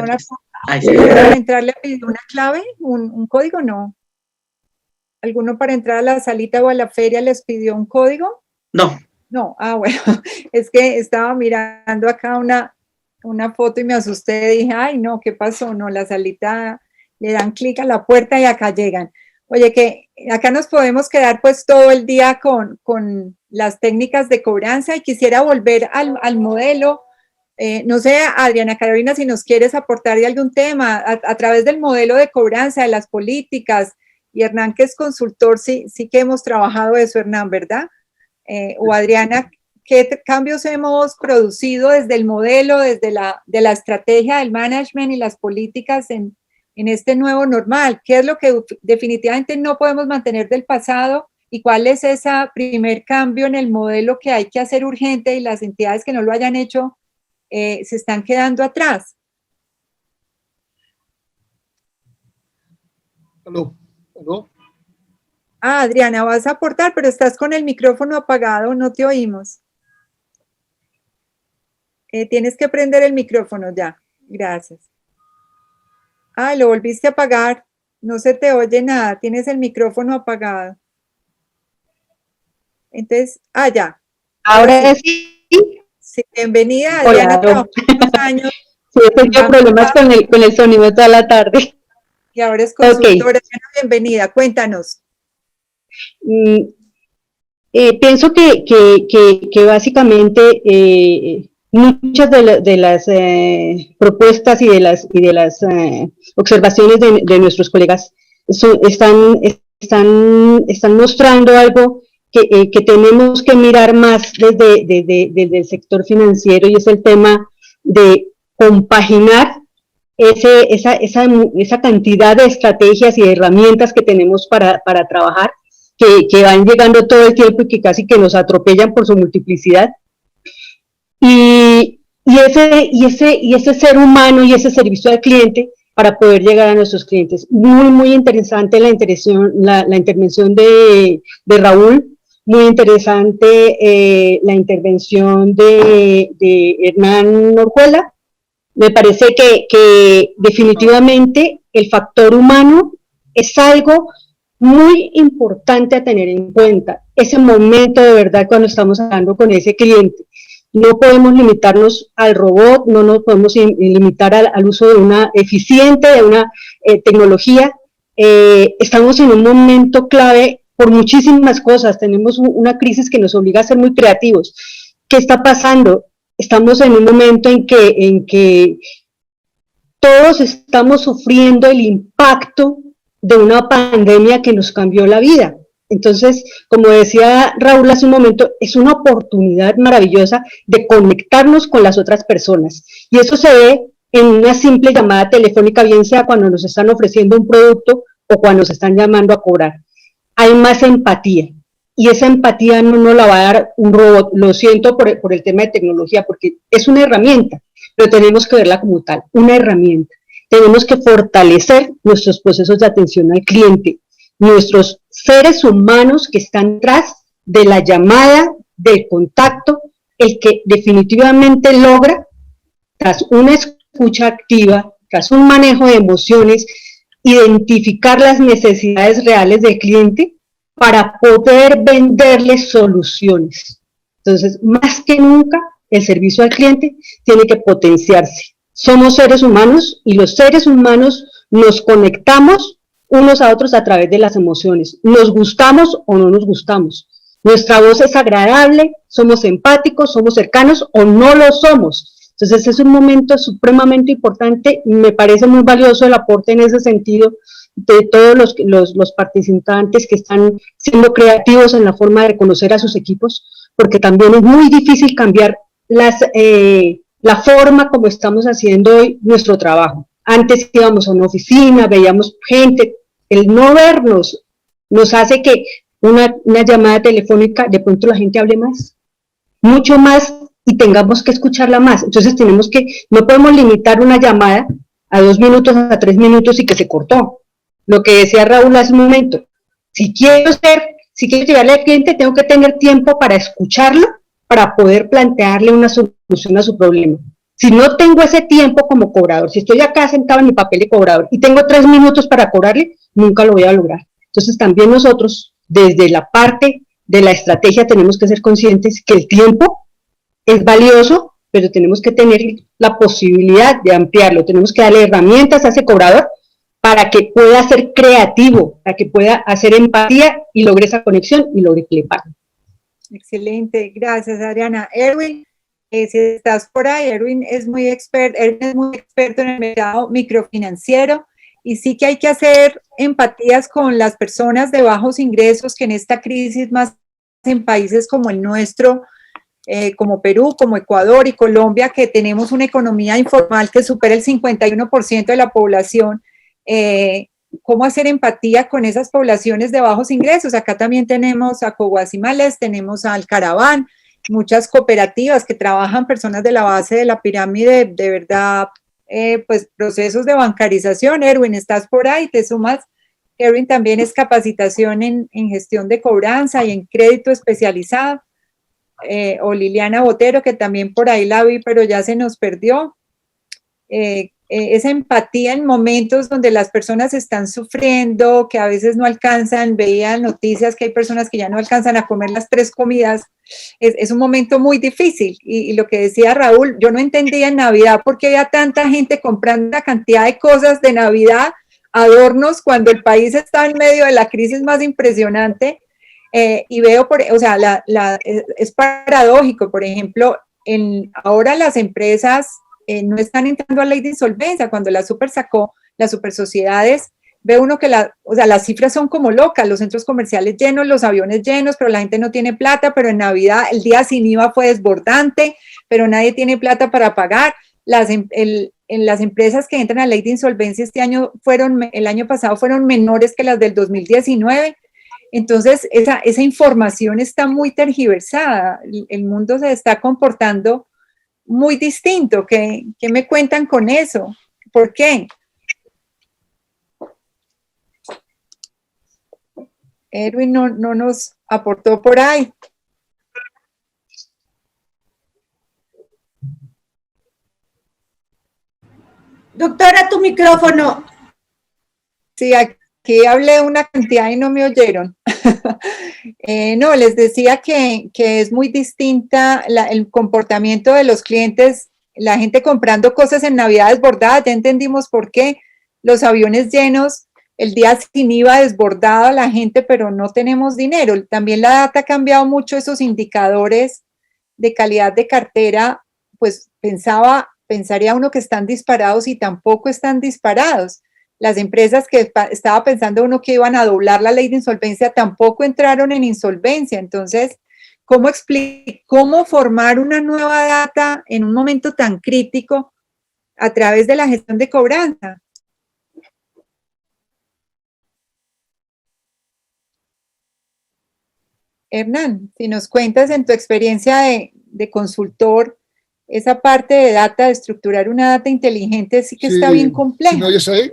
Ahí sí. ¿Para entrar le pidió una clave? ¿Un código? No. ¿Alguno para entrar a la salita o a la feria les pidió un código? No. No, bueno, es que estaba mirando acá una foto y me asusté, dije, ay no, ¿qué pasó? No, la salita, le dan clic a la puerta y acá llegan. Oye, que acá nos podemos quedar pues todo el día con las técnicas de cobranza y quisiera volver al modelo. No sé, Adriana Carolina, si nos quieres aportar de algún tema a través del modelo de cobranza, de las políticas, y Hernán, que es consultor, sí que hemos trabajado eso, Hernán, ¿verdad? O Adriana, ¿qué cambios hemos producido desde el modelo, desde de la estrategia del management y las políticas en este nuevo normal? ¿Qué es lo que definitivamente no podemos mantener del pasado? ¿Y cuál es ese primer cambio en el modelo que hay que hacer urgente y las entidades que no lo hayan hecho se están quedando atrás? ¿Aló? Adriana, vas a aportar, pero estás con el micrófono apagado, no te oímos. Tienes que prender el micrófono ya. Gracias. Lo volviste a apagar. No se te oye nada. Tienes el micrófono apagado. Entonces, ya. Ahora sí. Sí, bienvenida, Adriana. Hola. Muchos años. Sí, he tenido problemas con el sonido toda la tarde. Y ahora es consultora. Bienvenida. Cuéntanos. Pienso que básicamente muchas de las propuestas y de las observaciones de nuestros colegas están mostrando algo que tenemos que mirar más desde el sector financiero, y es el tema de compaginar esa cantidad de estrategias y de herramientas que tenemos para trabajar, que van llegando todo el tiempo y que casi que nos atropellan por su multiplicidad. Y ese ser humano y ese servicio al cliente para poder llegar a nuestros clientes. Muy interesante la intervención de Raúl, muy interesante la intervención de Hernán Orjuela. Me parece que definitivamente el factor humano es algo muy importante a tener en cuenta. Ese momento de verdad cuando estamos hablando con ese cliente. No podemos limitarnos al robot, no nos podemos limitar al uso de una eficiente, de una tecnología. Estamos en un momento clave por muchísimas cosas. Tenemos una crisis que nos obliga a ser muy creativos. ¿Qué está pasando? Estamos en un momento en que todos estamos sufriendo el impacto de una pandemia que nos cambió la vida. Entonces, como decía Raúl hace un momento, es una oportunidad maravillosa de conectarnos con las otras personas. Y eso se ve en una simple llamada telefónica, bien sea cuando nos están ofreciendo un producto o cuando nos están llamando a cobrar. Hay más empatía. Y esa empatía no la va a dar un robot. Lo siento por el tema de tecnología, porque es una herramienta, pero tenemos que verla como tal, una herramienta. Tenemos que fortalecer nuestros procesos de atención al cliente, nuestros seres humanos que están tras de la llamada, del contacto, el que definitivamente logra, tras una escucha activa, tras un manejo de emociones, identificar las necesidades reales del cliente para poder venderle soluciones. Entonces, más que nunca, el servicio al cliente tiene que potenciarse. Somos seres humanos y los seres humanos nos conectamos unos a otros a través de las emociones. Nos gustamos o no nos gustamos. Nuestra voz es agradable, somos empáticos, somos cercanos o no lo somos. Entonces es un momento supremamente importante. Me parece muy valioso el aporte en ese sentido de todos los participantes que están siendo creativos en la forma de reconocer a sus equipos, porque también es muy difícil cambiar la forma como estamos haciendo hoy nuestro trabajo. Antes íbamos a una oficina, veíamos gente, el no vernos nos hace que una llamada telefónica, de pronto la gente hable más, mucho más, y tengamos que escucharla más. Entonces no podemos limitar una llamada a 2 minutos, a 3 minutos y que se cortó. Lo que decía Raúl hace un momento, si quiero llegarle al cliente, tengo que tener tiempo para escucharlo, para poder plantearle una solución a su problema. Si no tengo ese tiempo como cobrador, si estoy acá sentado en mi papel de cobrador y tengo 3 minutos para cobrarle, nunca lo voy a lograr. Entonces también nosotros, desde la parte de la estrategia, tenemos que ser conscientes que el tiempo es valioso, pero tenemos que tener la posibilidad de ampliarlo, tenemos que darle herramientas a ese cobrador para que pueda ser creativo, para que pueda hacer empatía y logre esa conexión y logre que le paguen. Excelente, gracias Adriana. Erwin, si estás por ahí, Erwin es muy experto en el mercado microfinanciero y sí que hay que hacer empatías con las personas de bajos ingresos que en esta crisis, más en países como el nuestro, como Perú, como Ecuador y Colombia, que tenemos una economía informal que supera el 51% de la población, cómo hacer empatía con esas poblaciones de bajos ingresos. Acá también tenemos a Coguasimales, tenemos al Caraván, muchas cooperativas que trabajan personas de la base de la pirámide, de verdad, pues procesos de bancarización. Erwin, estás por ahí, te sumas. Erwin también es capacitación en gestión de cobranza y en crédito especializado. O Liliana Botero, que también por ahí la vi, pero ya se nos perdió. Esa empatía en momentos donde las personas están sufriendo, que a veces no alcanzan, veía noticias que hay personas que ya no alcanzan a comer las 3 comidas, es un momento muy difícil. Y lo que decía Raúl, yo no entendía en Navidad por qué había tanta gente comprando una cantidad de cosas de Navidad, adornos, cuando el país está en medio de la crisis más impresionante. Y veo, es paradójico, por ejemplo, ahora las empresas no están entrando a ley de insolvencia. Cuando la Super sacó, las super sociedades, ve uno que las cifras son como locas, los centros comerciales llenos, los aviones llenos, pero la gente no tiene plata, pero en Navidad el día sin IVA fue desbordante, pero nadie tiene plata para pagar. En las empresas que entran a ley de insolvencia el año pasado fueron menores que las del 2019. Entonces, esa información está muy tergiversada. El mundo se está comportando muy distinto. ¿Qué me cuentan con eso? ¿Por qué? Erwin no nos aportó por ahí. Doctora, tu micrófono. Sí, aquí hablé una cantidad y no me oyeron. No, les decía que es muy distinta el comportamiento de los clientes, la gente comprando cosas en Navidad desbordadas, ya entendimos por qué, los aviones llenos, el día sin IVA desbordado la gente, pero no tenemos dinero. También la data ha cambiado mucho, esos indicadores de calidad de cartera, pues pensaría uno que están disparados y tampoco están disparados. Las empresas que estaba pensando uno que iban a doblar la ley de insolvencia tampoco entraron en insolvencia. Entonces, ¿cómo formar una nueva data en un momento tan crítico a través de la gestión de cobranza? Hernán, si nos cuentas en tu experiencia de consultor, esa parte de data, de estructurar una data inteligente, sí que está bien compleja. ¿Me oyes ahí?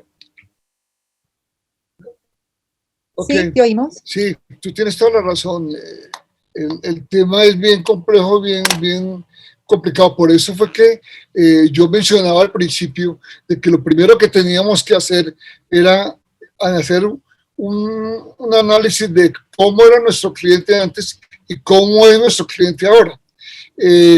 Okay. Sí, te oímos. Sí, tú tienes toda la razón. El tema es bien complejo, bien complicado. Por eso fue que yo mencionaba al principio de que lo primero que teníamos que hacer era hacer un análisis de cómo era nuestro cliente antes y cómo es nuestro cliente ahora.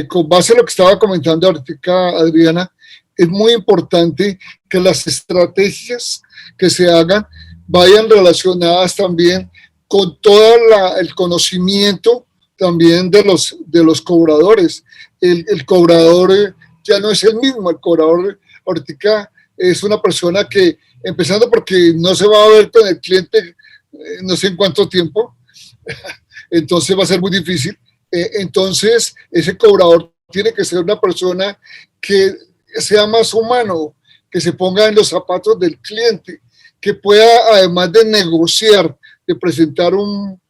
Con base a lo que estaba comentando ahorita Adriana, es muy importante que las estrategias que se hagan vayan relacionadas también con todo el conocimiento también de los cobradores. El cobrador ya no es el mismo, el cobrador ahorita es una persona que, empezando porque no se va a ver con el cliente no sé en cuánto tiempo, entonces va a ser muy difícil. Entonces ese cobrador tiene que ser una persona que sea más humano, que se ponga en los zapatos del cliente, que pueda, además de negociar, de presentar un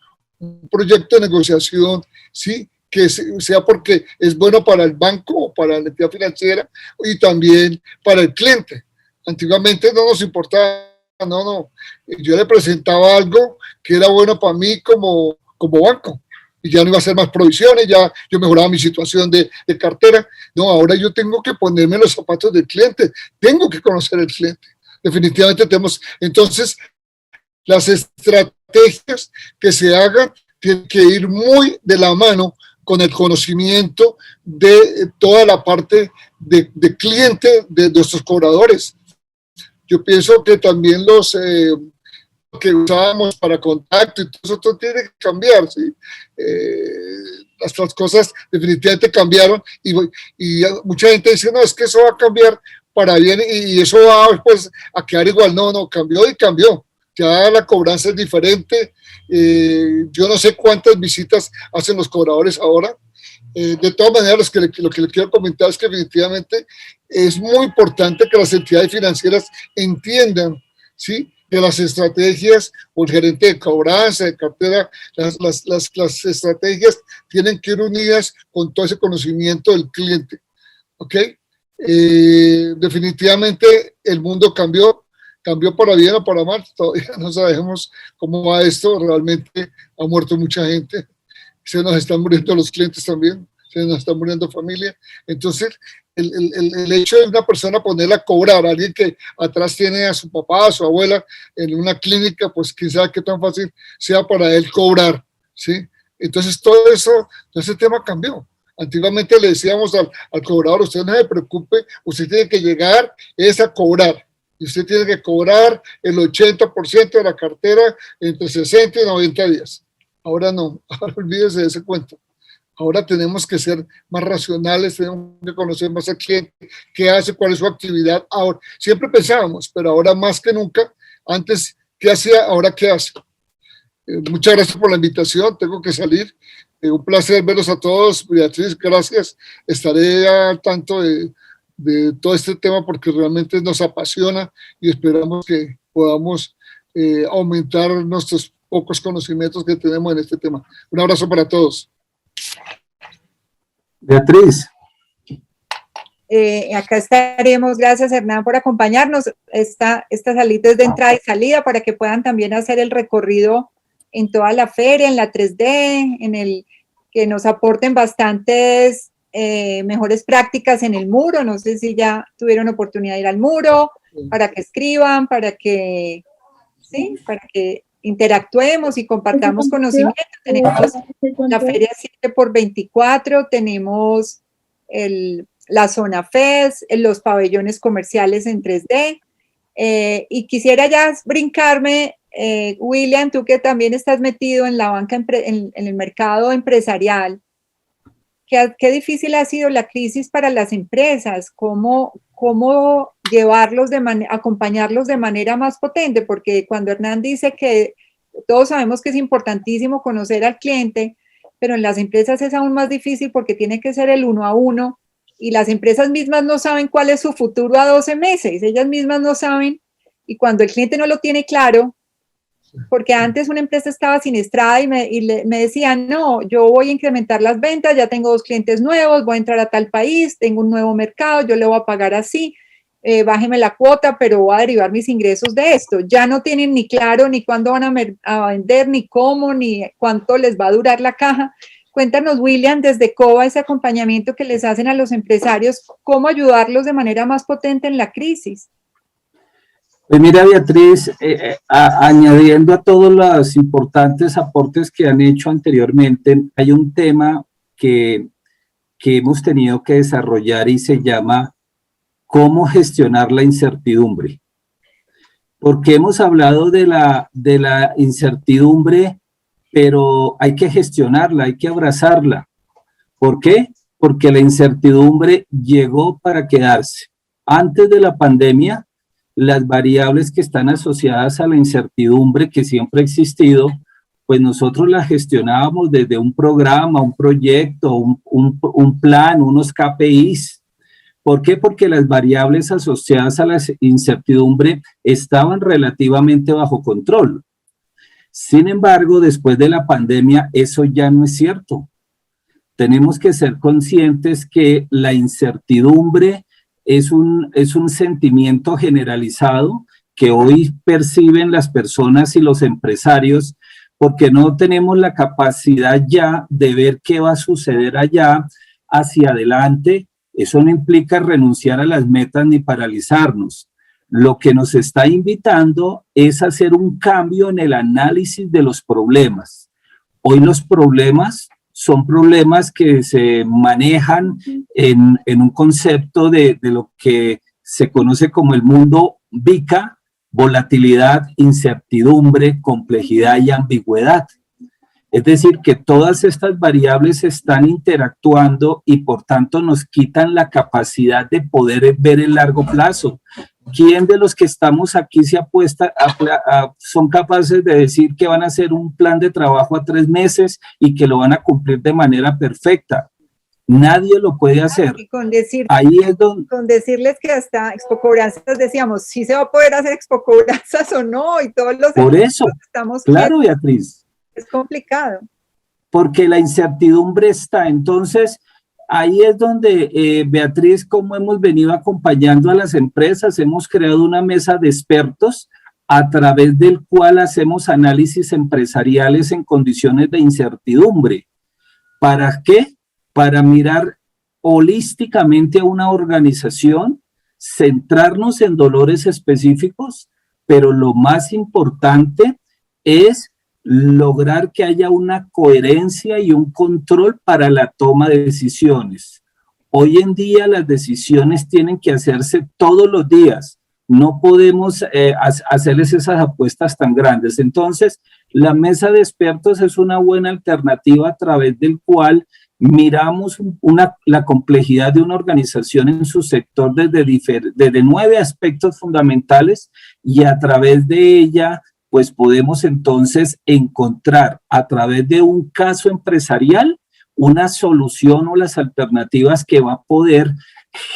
proyecto de negociación, ¿sí? Que sea porque es bueno para el banco o para la entidad financiera y también para el cliente. Antiguamente no nos importaba, no. Yo le presentaba algo que era bueno para mí como banco, y ya no iba a hacer más provisiones, ya yo mejoraba mi situación de cartera. No, ahora yo tengo que ponerme los zapatos del cliente, tengo que conocer al cliente. Definitivamente tenemos, entonces, las estrategias que se hagan tienen que ir muy de la mano con el conocimiento de toda la parte de cliente de nuestros cobradores. Yo pienso que también los que usábamos para contacto y todo eso tiene que cambiar, ¿sí? Las cosas definitivamente cambiaron y mucha gente dice, no, es que eso va a cambiar para bien y eso va pues, a quedar igual. No, cambió y cambió. Ya la cobranza es diferente. Yo no sé cuántas visitas hacen los cobradores ahora. De todas maneras, lo que le quiero comentar es que definitivamente es muy importante que las entidades financieras entiendan, ¿sí?, de las estrategias, o el gerente de cobranza, de cartera, las estrategias tienen que ir unidas con todo ese conocimiento del cliente, ¿ok? Definitivamente el mundo cambió para bien o para mal, todavía no sabemos cómo va esto, realmente ha muerto mucha gente, se nos están muriendo los clientes también, se nos está muriendo familia, entonces el hecho de una persona ponerla a cobrar, alguien que atrás tiene a su papá, a su abuela en una clínica, pues quién sabe qué tan fácil sea para él cobrar, ¿sí? Entonces todo ese tema cambió. Antiguamente le decíamos al cobrador, usted no se preocupe, usted tiene que llegar es a cobrar, y usted tiene que cobrar el 80% de la cartera entre 60 y 90 días. Ahora no, ahora olvídese de ese cuento. Ahora tenemos que ser más racionales, tenemos que conocer más al cliente, qué hace, cuál es su actividad. Ahora, siempre pensábamos, pero ahora más que nunca, antes qué hacía, ahora qué hace. Muchas gracias por la invitación, tengo que salir. Un placer verlos a todos. Beatriz, gracias. Estaré al tanto de todo este tema porque realmente nos apasiona y esperamos que podamos aumentar nuestros pocos conocimientos que tenemos en este tema. Un abrazo para todos. Beatriz. Acá estaremos, gracias Hernán por acompañarnos. Esta salita es de entrada y salida para que puedan también hacer el recorrido en toda la feria, en la 3D, que nos aporten bastantes mejores prácticas en el muro. No sé si ya tuvieron oportunidad de ir al muro, para que escriban, para que interactuemos y compartamos conocimiento. Tenemos la feria 7x24, tenemos la zona FES, los pabellones comerciales en 3D, y quisiera ya brincarme, William, tú que también estás metido en la banca, en el mercado empresarial, qué difícil ha sido la crisis para las empresas, cómo llevarlos acompañarlos de manera más potente, porque cuando Hernán dice que todos sabemos que es importantísimo conocer al cliente, pero en las empresas es aún más difícil porque tiene que ser el 1 a 1 y las empresas mismas no saben cuál es su futuro a 12 meses, ellas mismas no saben, y cuando el cliente no lo tiene claro, porque antes una empresa estaba siniestrada y me decían, no, yo voy a incrementar las ventas, ya tengo 2 clientes nuevos, voy a entrar a tal país, tengo un nuevo mercado, yo le voy a pagar así, bájeme la cuota, pero voy a derivar mis ingresos de esto. Ya no tienen ni claro ni cuándo van a vender, ni cómo, ni cuánto les va a durar la caja. Cuéntanos, William, desde COBA, ese acompañamiento que les hacen a los empresarios, cómo ayudarlos de manera más potente en la crisis. Pues mira, Beatriz, añadiendo a todos los importantes aportes que han hecho anteriormente, hay un tema que hemos tenido que desarrollar y se llama cómo gestionar la incertidumbre. Porque hemos hablado de la incertidumbre, pero hay que gestionarla, hay que abrazarla. ¿Por qué? Porque la incertidumbre llegó para quedarse. Antes de la pandemia, las variables que están asociadas a la incertidumbre que siempre ha existido, pues nosotros las gestionábamos desde un programa, un proyecto, un plan, unos KPIs. ¿Por qué? Porque las variables asociadas a la incertidumbre estaban relativamente bajo control. Sin embargo, después de la pandemia, eso ya no es cierto. Tenemos que ser conscientes que la incertidumbre es un sentimiento generalizado que hoy perciben las personas y los empresarios porque no tenemos la capacidad ya de ver qué va a suceder allá hacia adelante. Eso no implica renunciar a las metas ni paralizarnos. Lo que nos está invitando es hacer un cambio en el análisis de los problemas. Hoy los problemas son problemas que se manejan en un concepto de lo que se conoce como el mundo VICA: volatilidad, incertidumbre, complejidad y ambigüedad. Es decir, que todas estas variables están interactuando y por tanto nos quitan la capacidad de poder ver el largo plazo. ¿Quién de los que estamos aquí se apuesta son capaces de decir que van a hacer un plan de trabajo a 3 meses y que lo van a cumplir de manera perfecta? Nadie lo puede hacer. Y con decir, ahí es donde, con decirles que hasta expocobranzas decíamos, si se va a poder hacer expocobranzas o no, y todos los por eso, estamos claro, Beatriz. Es complicado. Porque la incertidumbre está. Entonces, ahí es donde, Beatriz, como hemos venido acompañando a las empresas, hemos creado una mesa de expertos a través del cual hacemos análisis empresariales en condiciones de incertidumbre. ¿Para qué? Para mirar holísticamente a una organización, centrarnos en dolores específicos, pero lo más importante es lograr que haya una coherencia y un control para la toma de decisiones. Hoy en día las decisiones tienen que hacerse todos los días. No podemos hacerles esas apuestas tan grandes. Entonces, la mesa de expertos es una buena alternativa a través del cual miramos la complejidad de una organización en su sector desde 9 aspectos fundamentales y a través de ella pues podemos entonces encontrar a través de un caso empresarial una solución o las alternativas que va a poder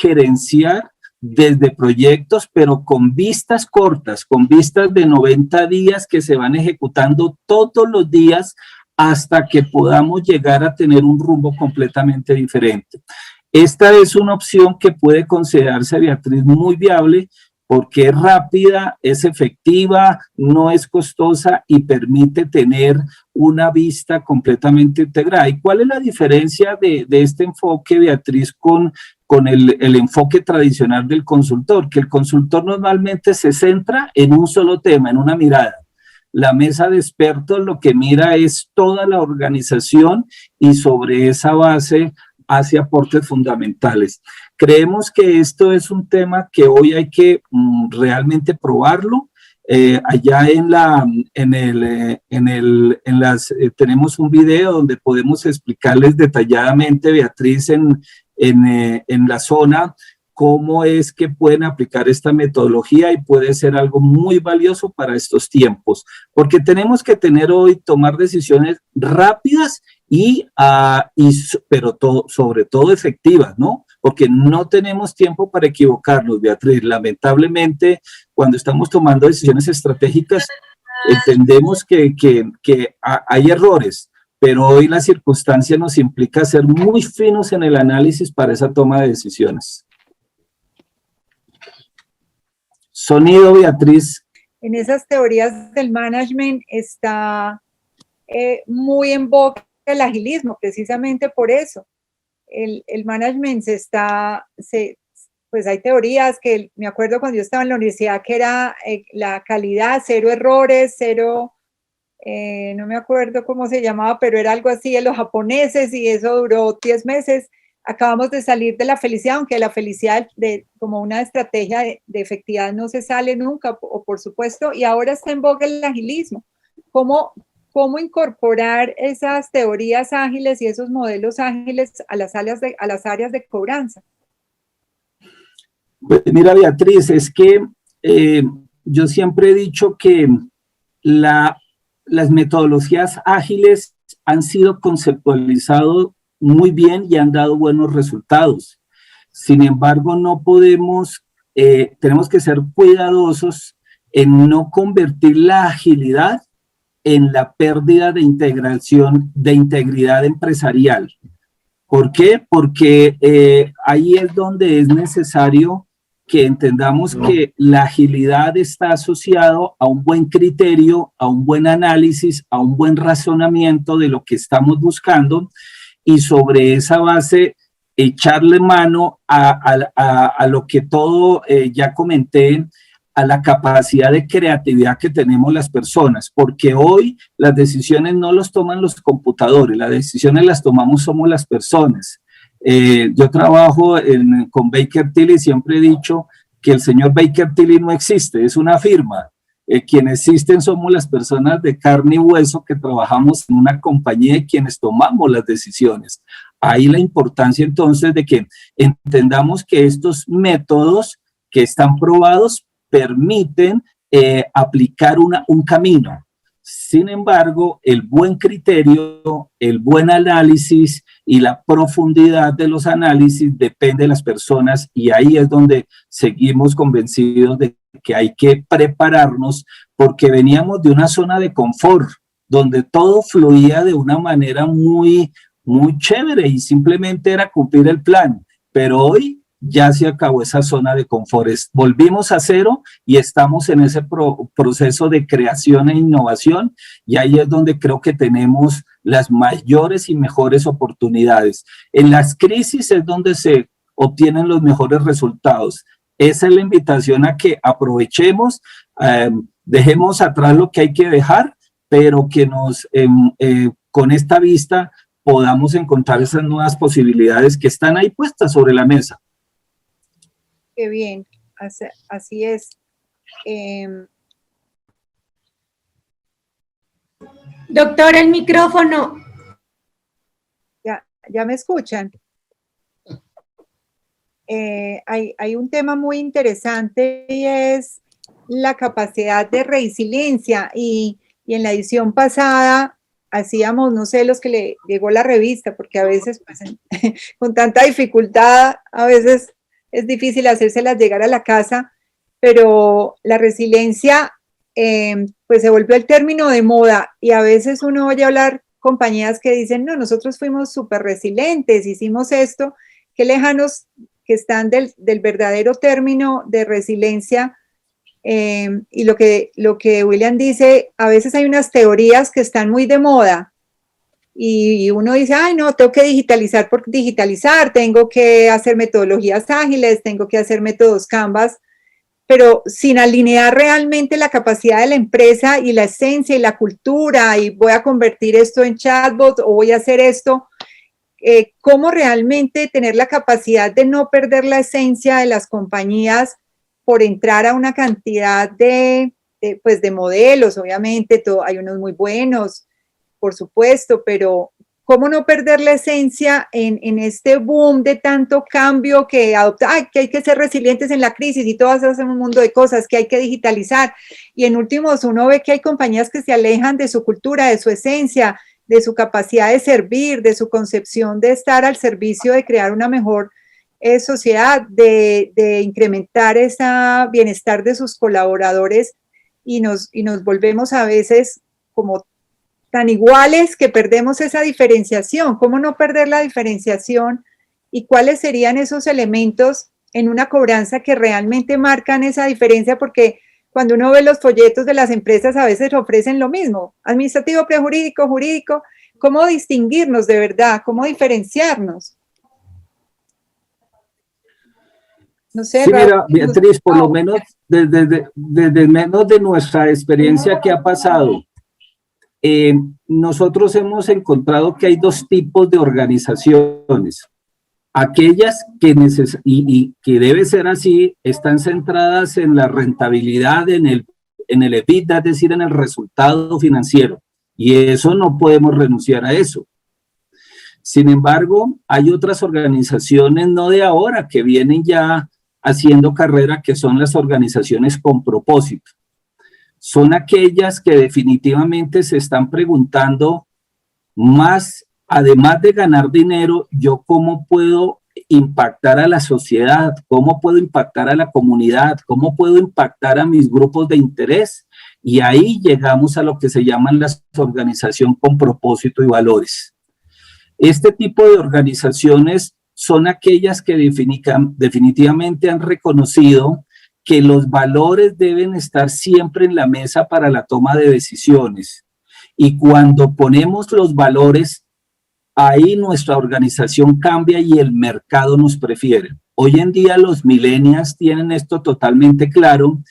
gerenciar desde proyectos, pero con vistas cortas, con vistas de 90 días que se van ejecutando todos los días hasta que podamos llegar a tener un rumbo completamente diferente. Esta es una opción que puede considerarse, Beatriz, muy viable, porque es rápida, es efectiva, no es costosa y permite tener una vista completamente integrada. ¿Y cuál es la diferencia de este enfoque, Beatriz, con el enfoque tradicional del consultor? Que el consultor normalmente se centra en un solo tema, en una mirada. La mesa de expertos lo que mira es toda la organización y sobre esa base hace aportes fundamentales. Creemos que esto es un tema que hoy hay que realmente probarlo. Allá tenemos un video donde podemos explicarles detalladamente, Beatriz, en la zona, cómo es que pueden aplicar esta metodología y puede ser algo muy valioso para estos tiempos, porque tenemos que tomar decisiones rápidas pero sobre todo efectivas, ¿no? Porque no tenemos tiempo para equivocarnos, Beatriz. Lamentablemente, cuando estamos tomando decisiones estratégicas, entendemos que hay errores, pero hoy la circunstancia nos implica ser muy finos en el análisis para esa toma de decisiones. Sonido, Beatriz. En esas teorías del management está muy en boca el agilismo, precisamente por eso. El management pues hay teorías que me acuerdo cuando yo estaba en la universidad que era la calidad, 0 errores, 0, no me acuerdo cómo se llamaba, pero era algo así de los japoneses y eso duró 10 meses. Acabamos de salir de la felicidad, aunque la felicidad como una estrategia de efectividad no se sale nunca, o por supuesto, y ahora está en boga el agilismo. ¿Cómo incorporar esas teorías ágiles y esos modelos ágiles a las áreas de cobranza? Pues mira, Beatriz, es que yo siempre he dicho que las metodologías ágiles han sido conceptualizadas muy bien y han dado buenos resultados. Sin embargo, no podemos, tenemos que ser cuidadosos en no convertir la agilidad en la pérdida de integridad empresarial. ¿Por qué? Porque ahí es donde es necesario que entendamos que la agilidad está asociado a un buen criterio, a un buen análisis, a un buen razonamiento de lo que estamos buscando, y sobre esa base echarle mano a lo que todo ya comenté, a la capacidad de creatividad que tenemos las personas, porque hoy las decisiones no las toman los computadores, las decisiones las tomamos somos las personas. Yo trabajo con Baker Tilly y siempre he dicho que el señor Baker Tilly no existe, es una firma. Quienes existen somos las personas de carne y hueso que trabajamos en una compañía y quienes tomamos las decisiones. Ahí la importancia entonces de que entendamos que estos métodos que están probados permiten aplicar un camino. Sin embargo, el buen criterio, el buen análisis y la profundidad de los análisis depende de las personas, y ahí es donde seguimos convencidos de que hay que prepararnos, porque veníamos de una zona de confort donde todo fluía de una manera muy chévere y simplemente era cumplir el plan, pero hoy ya se acabó esa zona de confort, volvimos a cero y estamos en ese proceso de creación e innovación, y ahí es donde creo que tenemos las mayores y mejores oportunidades. En las crisis es donde se obtienen los mejores resultados. Esa es la invitación a que aprovechemos, dejemos atrás lo que hay que dejar, pero que con esta vista podamos encontrar esas nuevas posibilidades que están ahí puestas sobre la mesa. Qué bien, así es. Doctora, el micrófono. ¿Ya me escuchan? Hay un tema muy interesante y es la capacidad de resiliencia, y en la edición pasada hacíamos, no sé, los que le llegó la revista, porque a veces pues, con tanta dificultad a veces es difícil hacérselas llegar a la casa, pero la resiliencia pues se volvió el término de moda, y a veces uno oye hablar compañías que dicen, no, nosotros fuimos súper resilientes, hicimos esto, qué lejanos que están del verdadero término de resiliencia. Y lo que William dice, a veces hay unas teorías que están muy de moda, y uno dice, ay no, tengo que digitalizar por digitalizar, tengo que hacer metodologías ágiles, tengo que hacer métodos Canvas, pero sin alinear realmente la capacidad de la empresa y la esencia y la cultura, y voy a convertir esto en chatbot o voy a hacer esto, cómo realmente tener la capacidad de no perder la esencia de las compañías por entrar a una cantidad de modelos. Obviamente hay unos muy buenos, por supuesto, pero ¿cómo no perder la esencia en este boom de tanto cambio que adopta, que hay que ser resilientes en la crisis y todas hacen un mundo de cosas, que hay que digitalizar? Y en últimos uno ve que hay compañías que se alejan de su cultura, de su esencia, de su capacidad de servir, de su concepción de estar al servicio de crear una mejor sociedad, de incrementar ese bienestar de sus colaboradores, y nos volvemos a veces como tan iguales que perdemos esa diferenciación. ¿Cómo no perder la diferenciación? ¿Y cuáles serían esos elementos en una cobranza que realmente marcan esa diferencia? Porque cuando uno ve los folletos de las empresas a veces ofrecen lo mismo, administrativo, prejurídico, jurídico. ¿Cómo distinguirnos de verdad? ¿Cómo diferenciarnos? No sé, sí, mira, Beatriz, por lo menos desde menos de nuestra experiencia que ha pasado, nosotros hemos encontrado que hay dos tipos de organizaciones. Aquellas que y que debe ser así, están centradas en la rentabilidad, en el EBITDA, es decir, en el resultado financiero, y eso no podemos renunciar a eso. Sin embargo, hay otras organizaciones, no de ahora, que vienen ya haciendo carrera, que son las organizaciones con propósito. Son aquellas que definitivamente se están preguntando más, además de ganar dinero, yo cómo puedo impactar a la sociedad, cómo puedo impactar a la comunidad, cómo puedo impactar a mis grupos de interés, y ahí llegamos a lo que se llaman las organizaciones con propósito y valores. Este tipo de organizaciones son aquellas que definitivamente han reconocido que los valores deben estar siempre en la mesa para la toma de decisiones. Y cuando ponemos los valores, ahí nuestra organización cambia y el mercado nos prefiere. Hoy en día los millennials tienen esto totalmente claro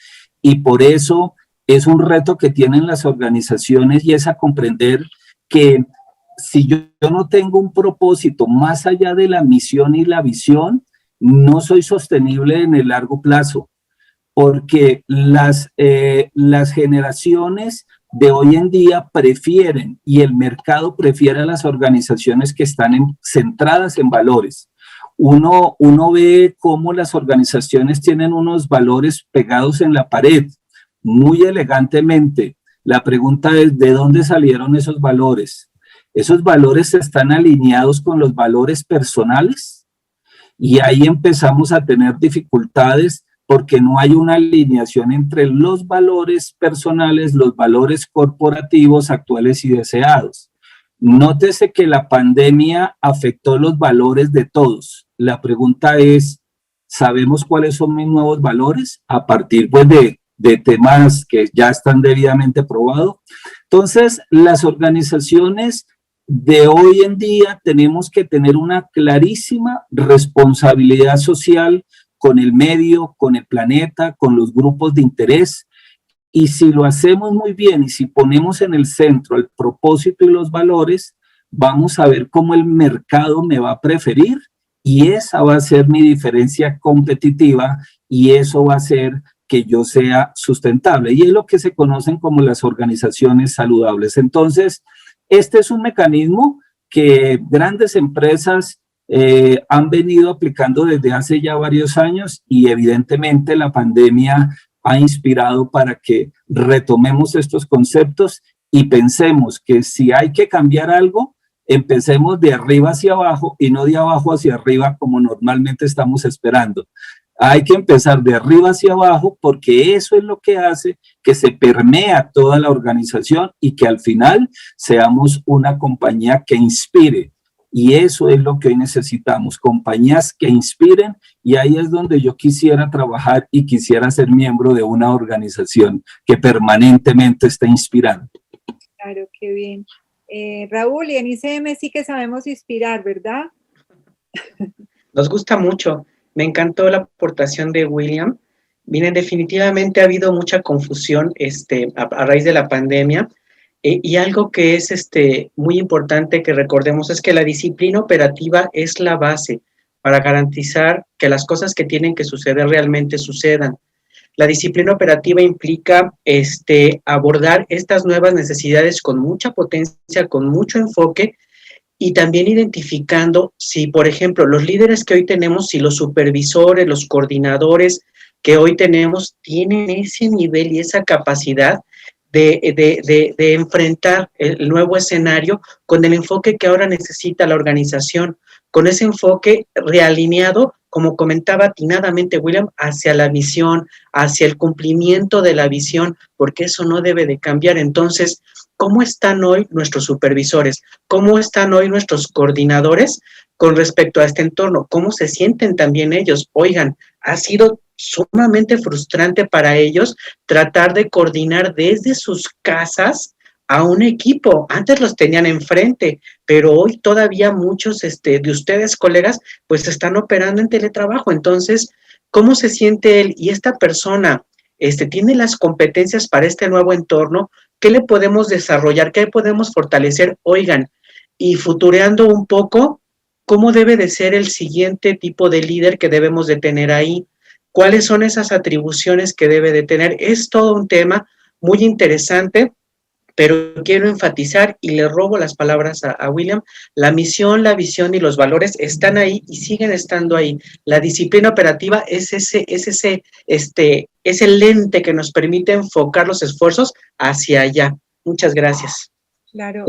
y por eso es un reto que tienen las organizaciones y es a comprender que si yo no tengo un propósito más allá de la misión y la visión, no soy sostenible en el largo plazo, porque las generaciones de hoy en día prefieren y el mercado prefiere a las organizaciones que están centradas en valores. Uno ve cómo las organizaciones tienen unos valores pegados en la pared, muy elegantemente. La pregunta es, ¿de dónde salieron esos valores? ¿Esos valores están alineados con los valores personales? Y ahí empezamos a tener dificultades porque no hay una alineación entre los valores personales, los valores corporativos actuales y deseados. Nótese que la pandemia afectó los valores de todos. La pregunta es, ¿sabemos cuáles son mis nuevos valores? A partir pues, de temas que ya están debidamente probados. Entonces, las organizaciones de hoy en día tenemos que tener una clarísima responsabilidad social con el medio, con el planeta, con los grupos de interés. Y si lo hacemos muy bien y si ponemos en el centro el propósito y los valores, vamos a ver cómo el mercado me va a preferir y esa va a ser mi diferencia competitiva y eso va a hacer que yo sea sustentable. Y es lo que se conocen como las organizaciones saludables. Entonces, este es un mecanismo que grandes empresas han venido aplicando desde hace ya varios años y evidentemente la pandemia ha inspirado para que retomemos estos conceptos y pensemos que si hay que cambiar algo, empecemos de arriba hacia abajo y no de abajo hacia arriba como normalmente estamos esperando. Hay que empezar de arriba hacia abajo porque eso es lo que hace que se permea toda la organización y que al final seamos una compañía que inspire. Y eso es lo que hoy necesitamos, compañías que inspiren y ahí es donde yo quisiera trabajar y quisiera ser miembro de una organización que permanentemente esté inspirando. Claro, qué bien. Raúl, y en ICM sí que sabemos inspirar, ¿verdad? Nos gusta mucho. Me encantó la aportación de William. Miren, definitivamente ha habido mucha confusión a raíz de la pandemia. Y algo que es muy importante que recordemos es que la disciplina operativa es la base para garantizar que las cosas que tienen que suceder realmente sucedan. La disciplina operativa implica abordar estas nuevas necesidades con mucha potencia, con mucho enfoque y también identificando si, por ejemplo, los líderes que hoy tenemos, si los supervisores, los coordinadores que hoy tenemos tienen ese nivel y esa capacidad de enfrentar el nuevo escenario con el enfoque que ahora necesita la organización, con ese enfoque realineado, como comentaba atinadamente William, hacia la visión, hacia el cumplimiento de la visión, porque eso no debe de cambiar. Entonces, ¿cómo están hoy nuestros supervisores? ¿Cómo están hoy nuestros coordinadores con respecto a este entorno? ¿Cómo se sienten también ellos? Oigan, ha sido sumamente frustrante para ellos tratar de coordinar desde sus casas a un equipo. Antes los tenían enfrente, pero hoy todavía muchos de ustedes, colegas, pues están operando en teletrabajo. Entonces, ¿cómo se siente él? Y esta persona tiene las competencias para este nuevo entorno. ¿Qué le podemos desarrollar? ¿Qué podemos fortalecer? Oigan, y futureando un poco, ¿cómo debe de ser el siguiente tipo de líder que debemos de tener ahí? ¿Cuáles son esas atribuciones que debe de tener? Es todo un tema muy interesante, pero quiero enfatizar y le robo las palabras a William. La misión, la visión y los valores están ahí y siguen estando ahí. La disciplina operativa es ese lente que nos permite enfocar los esfuerzos hacia allá. Muchas gracias. Claro.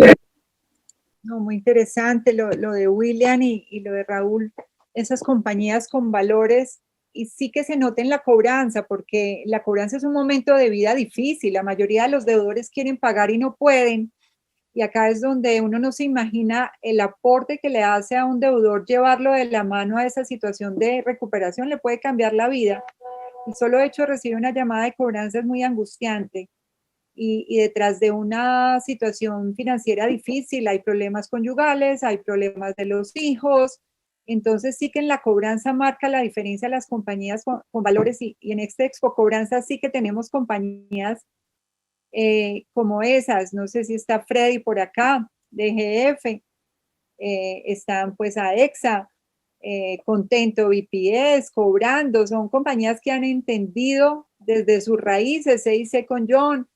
No, muy interesante lo de William y lo de Raúl. Esas compañías con valores y sí que se note en la cobranza, porque la cobranza es un momento de vida difícil. La mayoría de los deudores quieren pagar y no pueden. Y acá es donde uno no se imagina el aporte que le hace a un deudor llevarlo de la mano a esa situación de recuperación, le puede cambiar la vida. El solo hecho de recibir una llamada de cobranza es muy angustiante. Y detrás de una situación financiera difícil hay problemas conyugales, hay problemas de los hijos. Entonces sí que en la cobranza marca la diferencia las compañías con valores y en este Expo Cobranza sí que tenemos compañías como esas. No sé si está Freddy por acá, DGF, están pues AEXA, Contento BPS, Cobrando, son compañías que han entendido desde sus raíces, CIC con John,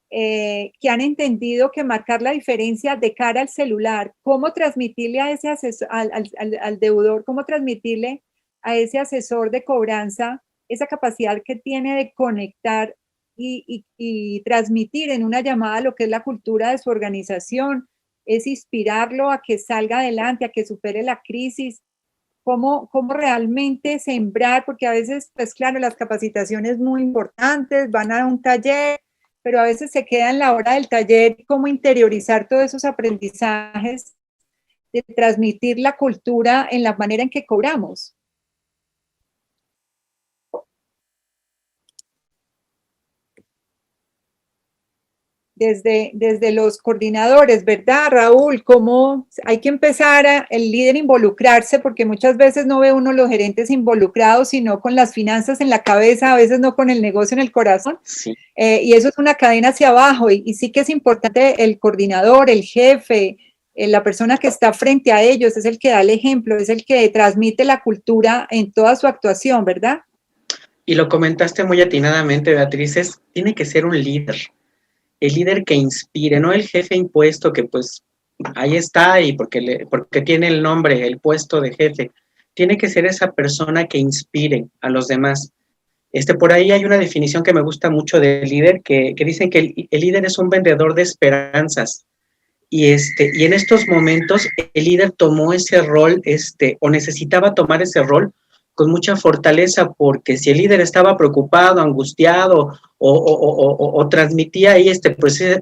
que han entendido que marcar la diferencia de cara al celular, cómo transmitirle a ese asesor, al deudor, cómo transmitirle a ese asesor de cobranza esa capacidad que tiene de conectar y transmitir en una llamada lo que es la cultura de su organización, es inspirarlo a que salga adelante, a que supere la crisis, cómo realmente sembrar, porque a veces, pues claro, las capacitaciones muy importantes, van a un taller, pero a veces se queda en la hora del taller cómo interiorizar todos esos aprendizajes, de transmitir la cultura en la manera en que cobramos. Desde los coordinadores, ¿verdad, Raúl? ¿Cómo hay que empezar el líder a involucrarse? Porque muchas veces no ve uno los gerentes involucrados, sino con las finanzas en la cabeza, a veces no con el negocio en el corazón. Sí. Y eso es una cadena hacia abajo. Y sí que es importante el coordinador, el jefe, la persona que está frente a ellos, es el que da el ejemplo, es el que transmite la cultura en toda su actuación, ¿verdad? Y lo comentaste muy atinadamente, Beatriz, tiene que ser un líder. El líder que inspire, no el jefe impuesto que pues ahí está y porque tiene el nombre, el puesto de jefe. Tiene que ser esa persona que inspire a los demás. Por ahí hay una definición que me gusta mucho del líder, que dicen que el líder es un vendedor de esperanzas. Y en estos momentos el líder tomó ese rol, o necesitaba tomar ese rol con mucha fortaleza, porque si el líder estaba preocupado, angustiado o transmitía ahí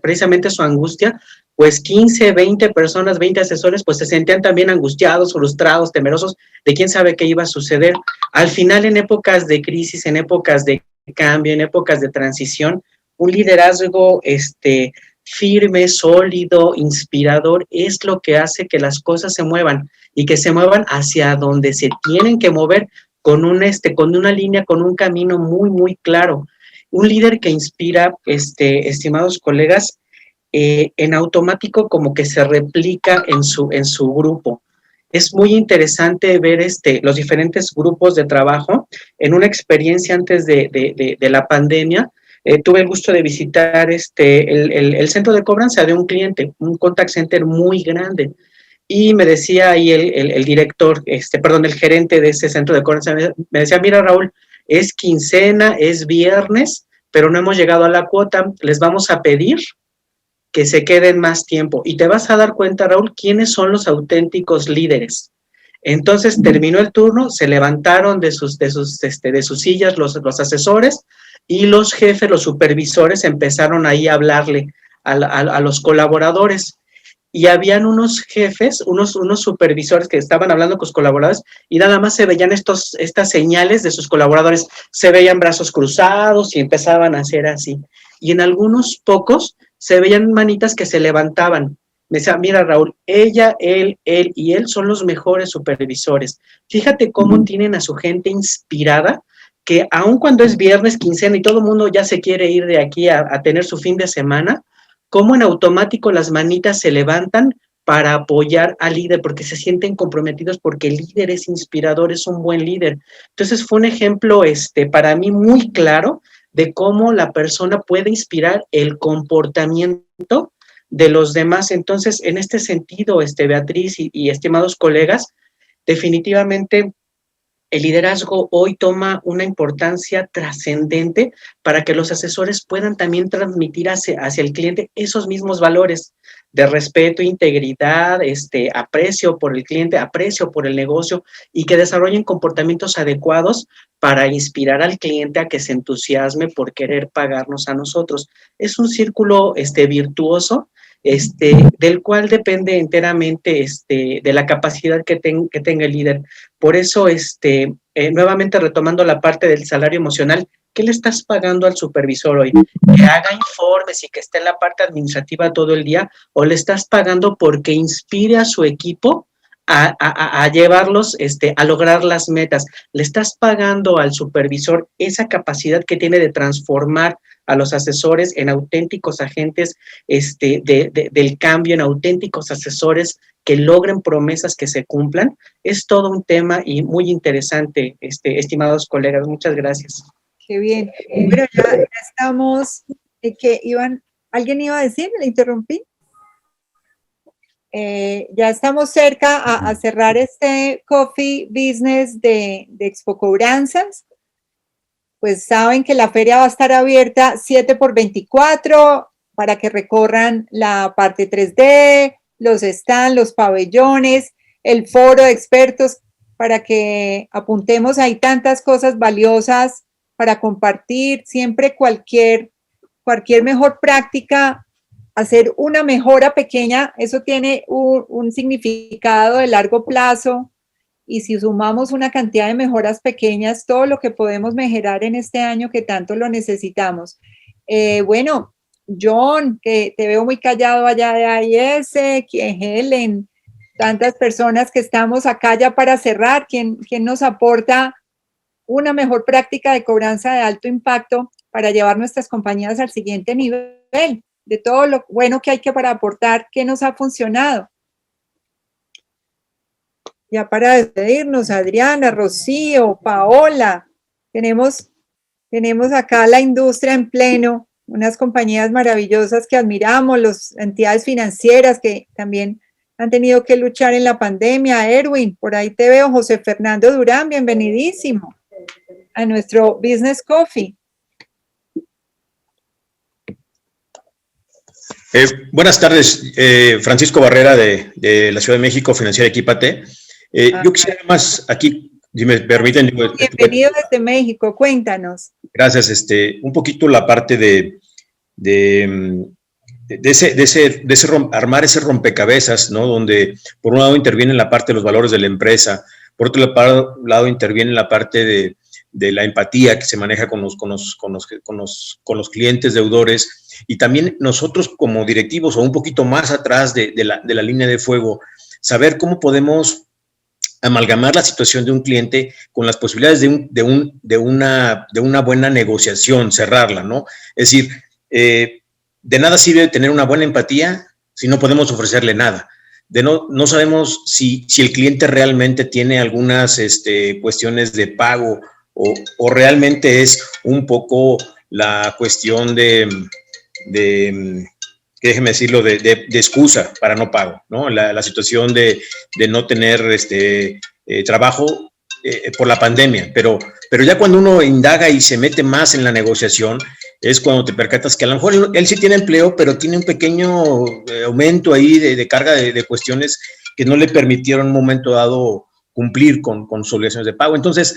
precisamente su angustia, pues 15, 20 personas, 20 asesores, pues se sentían también angustiados, frustrados, temerosos de quién sabe qué iba a suceder. Al final, en épocas de crisis, en épocas de cambio, en épocas de transición, un liderazgo firme, sólido, inspirador, es lo que hace que las cosas se muevan y que se muevan hacia donde se tienen que mover con una línea, con un camino muy, muy claro. Un líder que inspira, estimados colegas, en automático como que se replica en su grupo. Es muy interesante ver los diferentes grupos de trabajo. En una experiencia antes de la pandemia, tuve el gusto de visitar el centro de cobranza de un cliente, un contact center muy grande. Y me decía ahí el director, el gerente de ese centro de cobranza, me decía, mira, Raúl, es quincena, es viernes, pero no hemos llegado a la cuota, les vamos a pedir que se queden más tiempo. Y te vas a dar cuenta, Raúl, quiénes son los auténticos líderes. Entonces terminó el turno, se levantaron de sus sillas los asesores y los jefes, los supervisores empezaron ahí a hablarle a los colaboradores. Y habían unos jefes, unos supervisores que estaban hablando con los colaboradores y nada más se veían estas señales de sus colaboradores. Se veían brazos cruzados y empezaban a hacer así. Y en algunos pocos se veían manitas que se levantaban. Me decía, mira, Raúl, ella, él y él son los mejores supervisores. Fíjate cómo tienen a su gente inspirada, que aun cuando es viernes, quincena y todo el mundo ya se quiere ir de aquí a tener su fin de semana, cómo en automático las manitas se levantan para apoyar al líder, porque se sienten comprometidos, porque el líder es inspirador, es un buen líder. Entonces fue un ejemplo para mí muy claro de cómo la persona puede inspirar el comportamiento de los demás. Entonces, en este sentido, Beatriz y estimados colegas, definitivamente el liderazgo hoy toma una importancia trascendente para que los asesores puedan también transmitir hacia el cliente esos mismos valores de respeto, integridad, aprecio por el cliente, aprecio por el negocio y que desarrollen comportamientos adecuados para inspirar al cliente a que se entusiasme por querer pagarnos a nosotros. Es un círculo virtuoso del cual depende enteramente de la capacidad que tenga el líder. Por eso, nuevamente retomando la parte del salario emocional, ¿qué le estás pagando al supervisor hoy? ¿Que haga informes y que esté en la parte administrativa todo el día? ¿O le estás pagando porque inspire a su equipo a llevarlos a lograr las metas? ¿Le estás pagando al supervisor esa capacidad que tiene de transformar a los asesores en auténticos agentes del cambio, en auténticos asesores que logren promesas que se cumplan? Es todo un tema y muy interesante, estimados colegas. Muchas gracias. Qué bien. Bueno, ya estamos, ¿alguien iba a decir? ¿Le interrumpí? Ya estamos cerca a cerrar este Coffee Business de Expo Cobranzas. Pues saben que la feria va a estar abierta 7x24 para que recorran la parte 3D, los stands, los pabellones, el foro de expertos, para que apuntemos. Hay tantas cosas valiosas para compartir, siempre cualquier mejor práctica, hacer una mejora pequeña, eso tiene un significado de largo plazo, y si sumamos una cantidad de mejoras pequeñas, todo lo que podemos mejorar en este año que tanto lo necesitamos. Bueno, John, que te veo muy callado allá de AIS, Helen, tantas personas que estamos acá ya para cerrar, ¿quién nos aporta una mejor práctica de cobranza de alto impacto para llevar nuestras compañías al siguiente nivel? De todo lo bueno que hay que para aportar, ¿qué nos ha funcionado? Ya para despedirnos, Adriana, Rocío, Paola, tenemos acá la industria en pleno, unas compañías maravillosas que admiramos, las entidades financieras que también han tenido que luchar en la pandemia. Erwin, por ahí te veo. José Fernando Durán, bienvenidísimo a nuestro Business Coffee. Buenas tardes, Francisco Barrera de la Ciudad de México, Financiera Equípate. Yo quisiera más aquí, si me permiten. Bienvenido desde México, cuéntanos. Gracias, un poquito la parte de armar ese rompecabezas, ¿no? Donde por un lado interviene la parte de los valores de la empresa, por otro lado interviene la parte de la empatía que se maneja con los clientes deudores, y también nosotros como directivos o un poquito más atrás de la línea de fuego, saber cómo podemos amalgamar la situación de un cliente con las posibilidades de una buena negociación, cerrarla, ¿no? Es decir, de nada sirve tener una buena empatía si no podemos ofrecerle nada. No sabemos si el cliente realmente tiene algunas cuestiones de pago o realmente es un poco la cuestión déjeme decirlo, de excusa para no pago, ¿no? La situación de no tener trabajo por la pandemia, pero ya cuando uno indaga y se mete más en la negociación, es cuando te percatas que a lo mejor él sí tiene empleo, pero tiene un pequeño aumento ahí de carga de cuestiones que no le permitieron en un momento dado cumplir con sus obligaciones de pago. Entonces,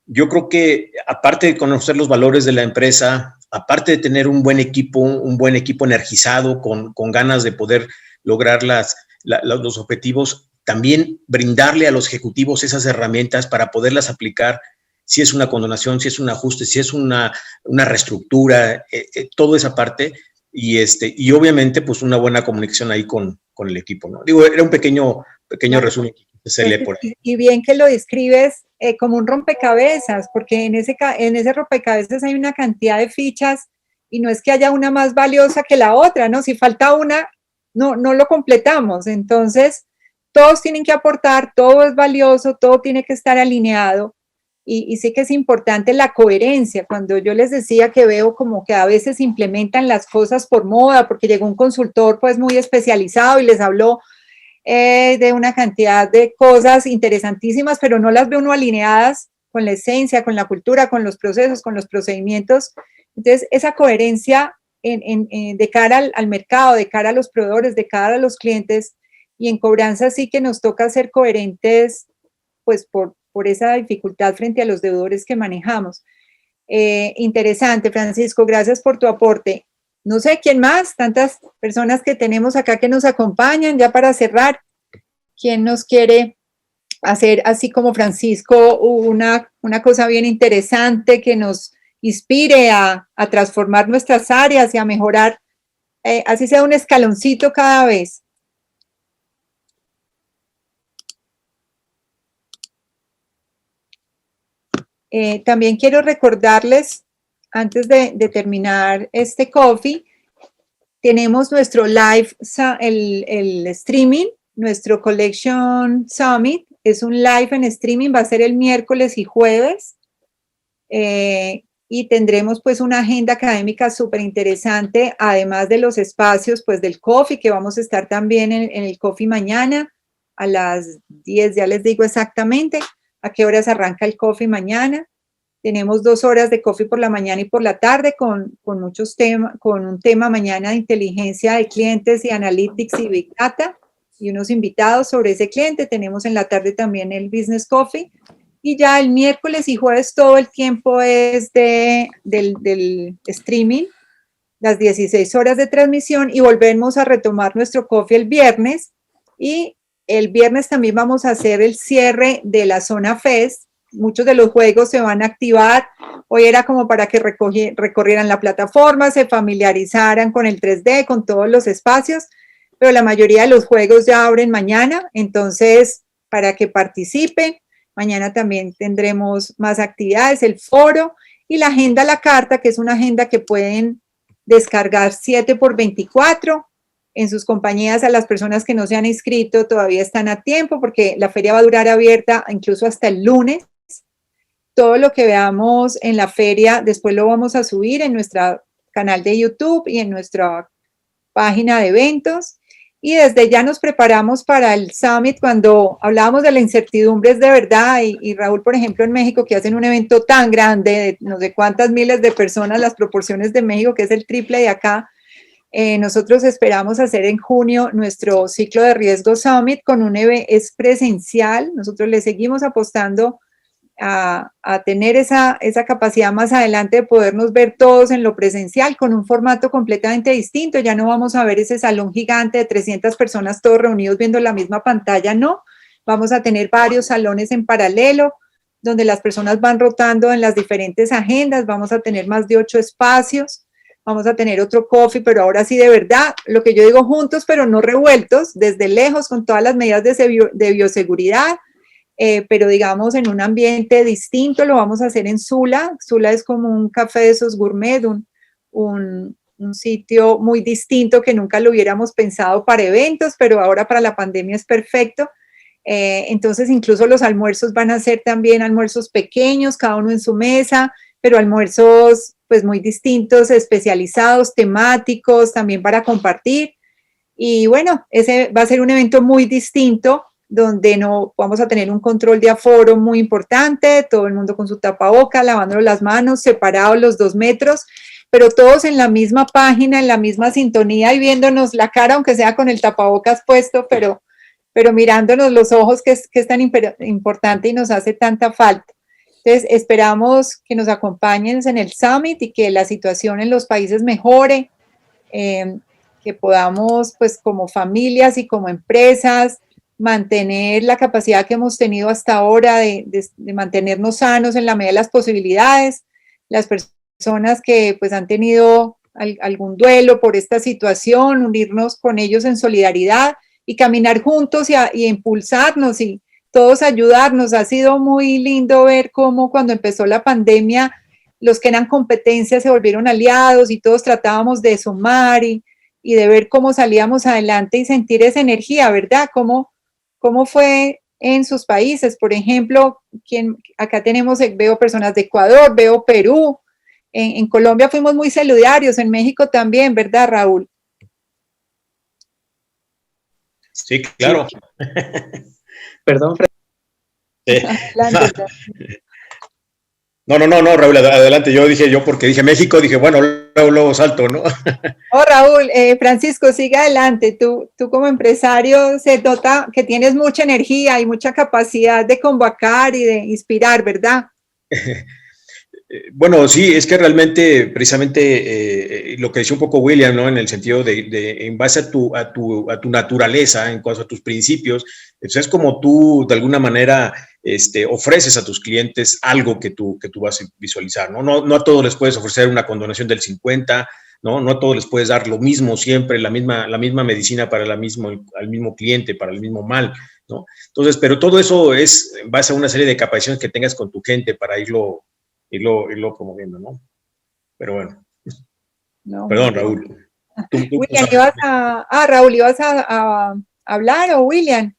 yo creo que aparte de conocer los valores de la empresa, aparte de tener un buen equipo energizado, con ganas de poder lograr los objetivos, también brindarle a los ejecutivos esas herramientas para poderlas aplicar, si es una condonación, si es un ajuste, si es una reestructura, toda esa parte, y obviamente pues una buena comunicación ahí con el equipo, ¿no? Digo, era un pequeño resumen que se lee por ahí. Y bien que lo describes como un rompecabezas, porque en ese rompecabezas hay una cantidad de fichas y no es que haya una más valiosa que la otra, ¿no? Si falta una, no lo completamos. Entonces, todos tienen que aportar, todo es valioso, todo tiene que estar alineado, y sí que es importante la coherencia. Cuando yo les decía que veo como que a veces implementan las cosas por moda, porque llegó un consultor pues muy especializado y les habló de una cantidad de cosas interesantísimas, pero no las ve uno alineadas con la esencia, con la cultura, con los procesos, con los procedimientos. Entonces, esa coherencia de cara al mercado, de cara a los proveedores, de cara a los clientes, y en cobranza sí que nos toca ser coherentes, pues por esa dificultad frente a los deudores que manejamos. Interesante, Francisco, gracias por tu aporte. no sé quién más, tantas personas que tenemos acá que nos acompañan, ya para cerrar, ¿quién nos quiere hacer, así como Francisco, una cosa bien interesante que nos inspire a transformar nuestras áreas y a mejorar, así sea un escaloncito cada vez? También quiero recordarles, antes de terminar este coffee, tenemos nuestro live, el streaming, nuestro Collection Summit, es un live en streaming, va a ser el miércoles y jueves, y tendremos pues una agenda académica súper interesante, además de los espacios pues del coffee, que vamos a estar también en el coffee mañana, a las 10, ya les digo exactamente a qué horas arranca el coffee mañana. Tenemos 2 horas de coffee por la mañana y por la tarde con muchos temas, con un tema mañana de inteligencia de clientes y analytics y big data y unos invitados sobre ese cliente. Tenemos en la tarde también el business coffee y ya el miércoles y jueves todo el tiempo es del streaming, las 16 horas de transmisión, y volvemos a retomar nuestro coffee el viernes, y el viernes también vamos a hacer el cierre de la zona Fest. Muchos de los juegos se van a activar. Hoy era como para que recorrieran la plataforma, se familiarizaran con el 3D, con todos los espacios, pero la mayoría de los juegos ya abren mañana, entonces para que participen. Mañana también tendremos más actividades, el foro y la agenda a la carta, que es una agenda que pueden descargar 7x24 en sus compañías. A las personas que no se han inscrito todavía están a tiempo, porque la feria va a durar abierta incluso hasta el lunes. Todo lo que veamos en la feria después lo vamos a subir en nuestro canal de YouTube y en nuestra página de eventos. Y desde ya nos preparamos para el Summit. Cuando hablábamos de la incertidumbre, es de verdad, y Raúl, por ejemplo, en México, que hacen un evento tan grande, de no sé cuántas miles de personas, las proporciones de México, que es el triple de acá, nosotros esperamos hacer en junio nuestro ciclo de riesgo Summit con un evento, es presencial. Nosotros le seguimos apostando a tener esa capacidad más adelante de podernos ver todos en lo presencial con un formato completamente distinto. Ya no vamos a ver ese salón gigante de 300 personas todos reunidos viendo la misma pantalla, no. Vamos a tener varios salones en paralelo donde las personas van rotando en las diferentes agendas. Vamos a tener más de 8 espacios. Vamos a tener otro coffee, pero ahora sí de verdad, lo que yo digo, juntos pero no revueltos, desde lejos con todas las medidas de bioseguridad. Pero digamos en un ambiente distinto. Lo vamos a hacer en Sula. Sula es como un café de esos gourmet, un sitio muy distinto que nunca lo hubiéramos pensado para eventos, pero ahora para la pandemia es perfecto. Entonces incluso los almuerzos van a ser también almuerzos pequeños, cada uno en su mesa, pero almuerzos pues muy distintos, especializados, temáticos, también para compartir. Y bueno, ese va a ser un evento muy distinto, donde no vamos a tener un control de aforo muy importante, todo el mundo con su tapaboca, lavando las manos, separados los 2 metros, pero todos en la misma página, en la misma sintonía y viéndonos la cara, aunque sea con el tapabocas puesto, pero mirándonos los ojos, que es tan importante y nos hace tanta falta. Entonces, esperamos que nos acompañen en el Summit y que la situación en los países mejore, que podamos, pues, como familias y como empresas, mantener la capacidad que hemos tenido hasta ahora de mantenernos sanos en la medida de las posibilidades. Las personas que pues han tenido algún duelo por esta situación, unirnos con ellos en solidaridad y caminar juntos y impulsarnos y todos ayudarnos. Ha sido muy lindo ver cómo cuando empezó la pandemia los que eran competencias se volvieron aliados y todos tratábamos de sumar y de ver cómo salíamos adelante y sentir esa energía, ¿verdad? ¿Cómo fue en sus países? Por ejemplo, acá veo personas de Ecuador, veo Perú, en Colombia fuimos muy solidarios, en México también, ¿verdad, Raúl? Sí, claro. Perdón, No, Raúl, adelante. Porque dije México, dije, bueno, luego salto, ¿no? Oh, Raúl, Francisco, sigue adelante. Tú como empresario se nota que tienes mucha energía y mucha capacidad de convocar y de inspirar, ¿verdad? Bueno, sí, es que realmente, precisamente, lo que decía un poco William, ¿no? En el sentido de en base a tu naturaleza, en cuanto a tus principios, entonces es como tú, de alguna manera, ofreces a tus clientes algo que tú vas a visualizar, ¿no? No a todos les puedes ofrecer una condonación del 50, ¿no? No a todos les puedes dar lo mismo siempre, la misma medicina para al mismo cliente, para el mismo mal, ¿no? Entonces, pero todo eso es en base a una serie de capacitaciones que tengas con tu gente para irlo promoviendo, ¿no? Pero bueno. No, perdón, Raúl. William, Raúl, ¿ibas a hablar o William?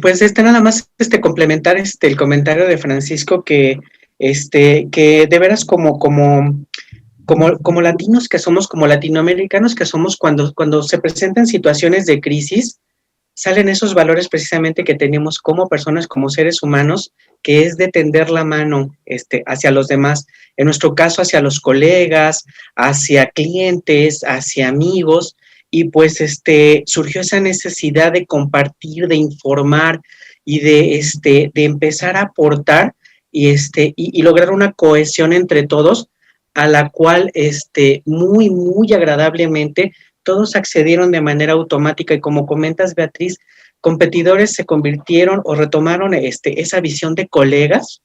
Pues nada más complementar el comentario de Francisco que de veras como latinos que somos, como latinoamericanos que somos, cuando se presentan situaciones de crisis, salen esos valores precisamente que tenemos como personas, como seres humanos, que es de tender la mano hacia los demás, en nuestro caso hacia los colegas, hacia clientes, hacia amigos, y pues surgió esa necesidad de compartir, de informar y de empezar a aportar y lograr una cohesión entre todos, a la cual muy, muy agradablemente todos accedieron de manera automática y como comentas, Beatriz, competidores se convirtieron o retomaron esa visión de colegas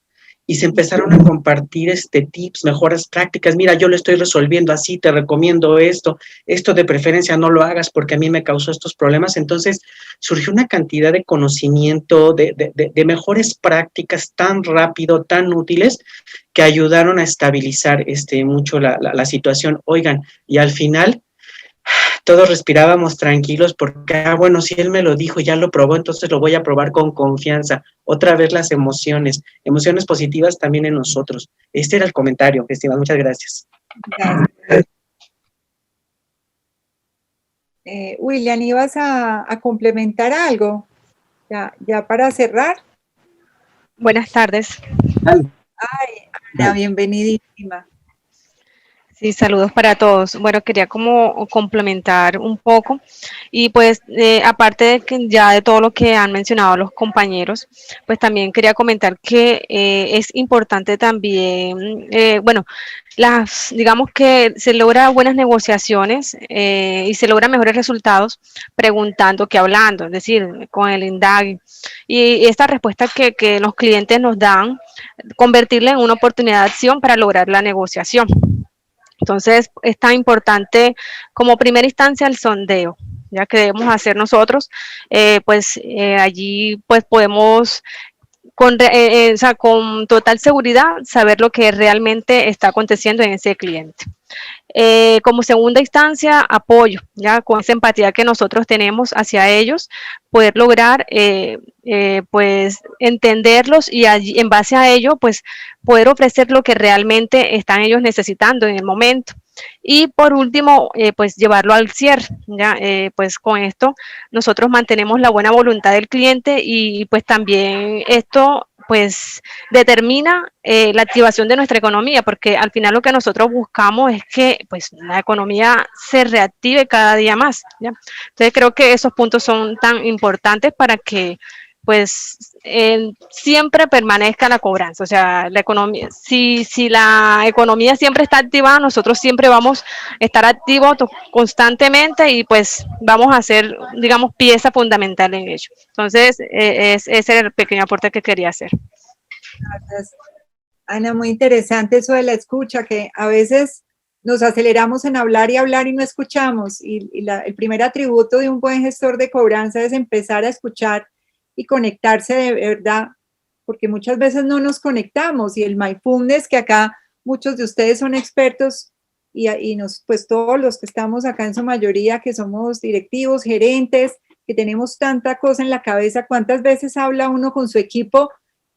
y se empezaron a compartir tips, mejoras prácticas. Mira, yo lo estoy resolviendo así, te recomiendo esto de preferencia no lo hagas porque a mí me causó estos problemas. Entonces surgió una cantidad de conocimiento, de mejores prácticas tan rápido, tan útiles, que ayudaron a estabilizar mucho la situación. Oigan, y al final todos respirábamos tranquilos porque, bueno, si él me lo dijo, ya lo probó, entonces lo voy a probar con confianza. Otra vez las emociones positivas también en nosotros. Este era el comentario, estimado. Muchas gracias. Gracias. William, ¿ibas a complementar algo? Ya para cerrar. Buenas tardes. Ay, Ana, bienvenidísima. Sí, saludos para todos. Bueno, quería como complementar un poco y pues aparte de que ya de todo lo que han mencionado los compañeros, pues también quería comentar que es importante también, bueno, digamos que se logra buenas negociaciones y se logran mejores resultados preguntando que hablando, es decir, con el indague. Y esta respuesta que los clientes nos dan, convertirla en una oportunidad de acción para lograr la negociación. Entonces, es tan importante como primera instancia el sondeo, ya que debemos hacer nosotros, allí pues podemos con total seguridad saber lo que realmente está aconteciendo en ese cliente. Como segunda instancia, apoyo, ya con esa empatía que nosotros tenemos hacia ellos, poder lograr pues entenderlos y allí, en base a ello pues poder ofrecer lo que realmente están ellos necesitando en el momento. Y por último, pues llevarlo al cierre, ¿ya? Pues con esto nosotros mantenemos la buena voluntad del cliente y pues también esto pues determina la activación de nuestra economía, porque al final lo que nosotros buscamos es que pues la economía se reactive cada día más, ¿ya? Entonces creo que esos puntos son tan importantes para que pues siempre permanezca la cobranza. O sea, la economía, si la economía siempre está activada, nosotros siempre vamos a estar activos constantemente y pues vamos a ser, digamos, pieza fundamental en ello. Entonces, ese era el pequeño aporte que quería hacer. Gracias. Ana, muy interesante eso de la escucha, que a veces nos aceleramos en hablar y no escuchamos. Y el primer atributo de un buen gestor de cobranza es empezar a escuchar y conectarse de verdad, porque muchas veces no nos conectamos, y el mindfulness, que acá muchos de ustedes son expertos, y pues todos los que estamos acá en su mayoría, que somos directivos, gerentes, que tenemos tanta cosa en la cabeza, ¿cuántas veces habla uno con su equipo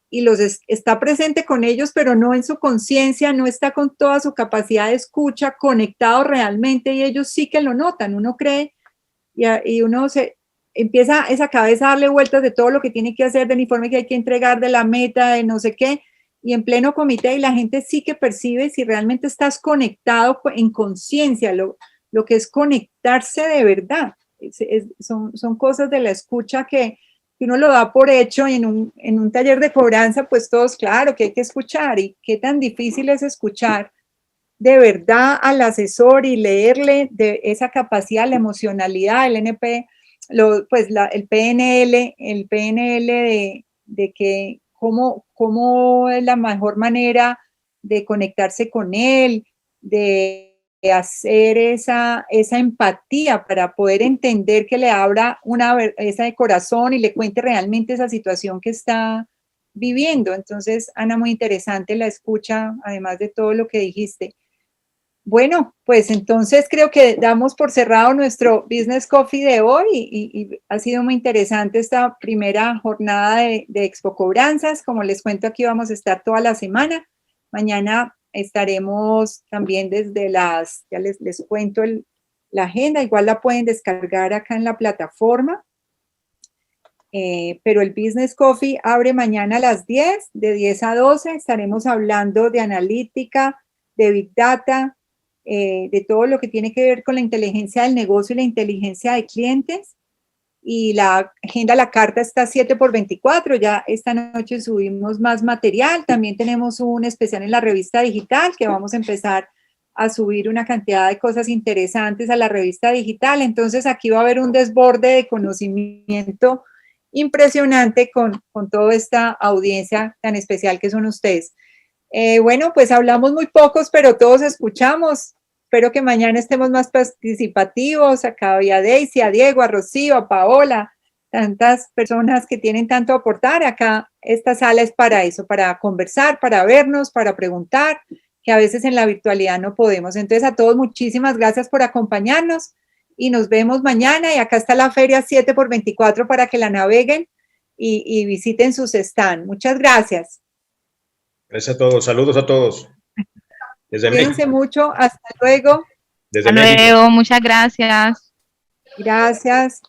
y está presente con ellos, pero no en su conciencia, no está con toda su capacidad de escucha, conectado realmente, y ellos sí que lo notan? Uno cree y uno empieza esa cabeza a darle vueltas de todo lo que tiene que hacer, del informe que hay que entregar, de la meta, de no sé qué, y en pleno comité, y la gente sí que percibe si realmente estás conectado en conciencia, lo que es conectarse de verdad. Son cosas de la escucha que que uno lo da por hecho y en un taller de cobranza, pues todos, claro, que hay que escuchar y qué tan difícil es escuchar de verdad al asesor y leerle de esa capacidad, la emocionalidad, el NP, el PNL de que cómo es la mejor manera de conectarse con él, de hacer esa empatía para poder entender que le abra esa de corazón y le cuente realmente esa situación que está viviendo. Entonces, Ana, muy interesante la escucha, además de todo lo que dijiste. Bueno, pues entonces creo que damos por cerrado nuestro Business Coffee de hoy y ha sido muy interesante esta primera jornada de Expo Cobranzas. Como les cuento, aquí vamos a estar toda la semana. Mañana estaremos también desde ya les cuento la agenda, igual la pueden descargar acá en la plataforma. Pero el Business Coffee abre mañana a las 10, de 10 a 12. Estaremos hablando de analítica, de Big Data, de todo lo que tiene que ver con la inteligencia del negocio y la inteligencia de clientes. Y la agenda, la carta está 7x24, ya esta noche subimos más material, también tenemos un especial en la revista digital que vamos a empezar a subir una cantidad de cosas interesantes a la revista digital, entonces aquí va a haber un desborde de conocimiento impresionante con toda esta audiencia tan especial que son ustedes. Bueno, pues hablamos muy pocos, pero todos escuchamos. Espero que mañana estemos más participativos. Acá había a Daisy, a Diego, a Rocío, a Paola, tantas personas que tienen tanto a aportar. Acá esta sala es para eso, para conversar, para vernos, para preguntar, que a veces en la virtualidad no podemos. Entonces a todos muchísimas gracias por acompañarnos y nos vemos mañana. Y acá está la feria 7x24 para que la naveguen y visiten sus stands. Muchas gracias. Gracias a todos. Saludos a todos. Desde Cuídense México. mucho. Hasta luego. Desde Hasta México. luego, muchas gracias. Gracias.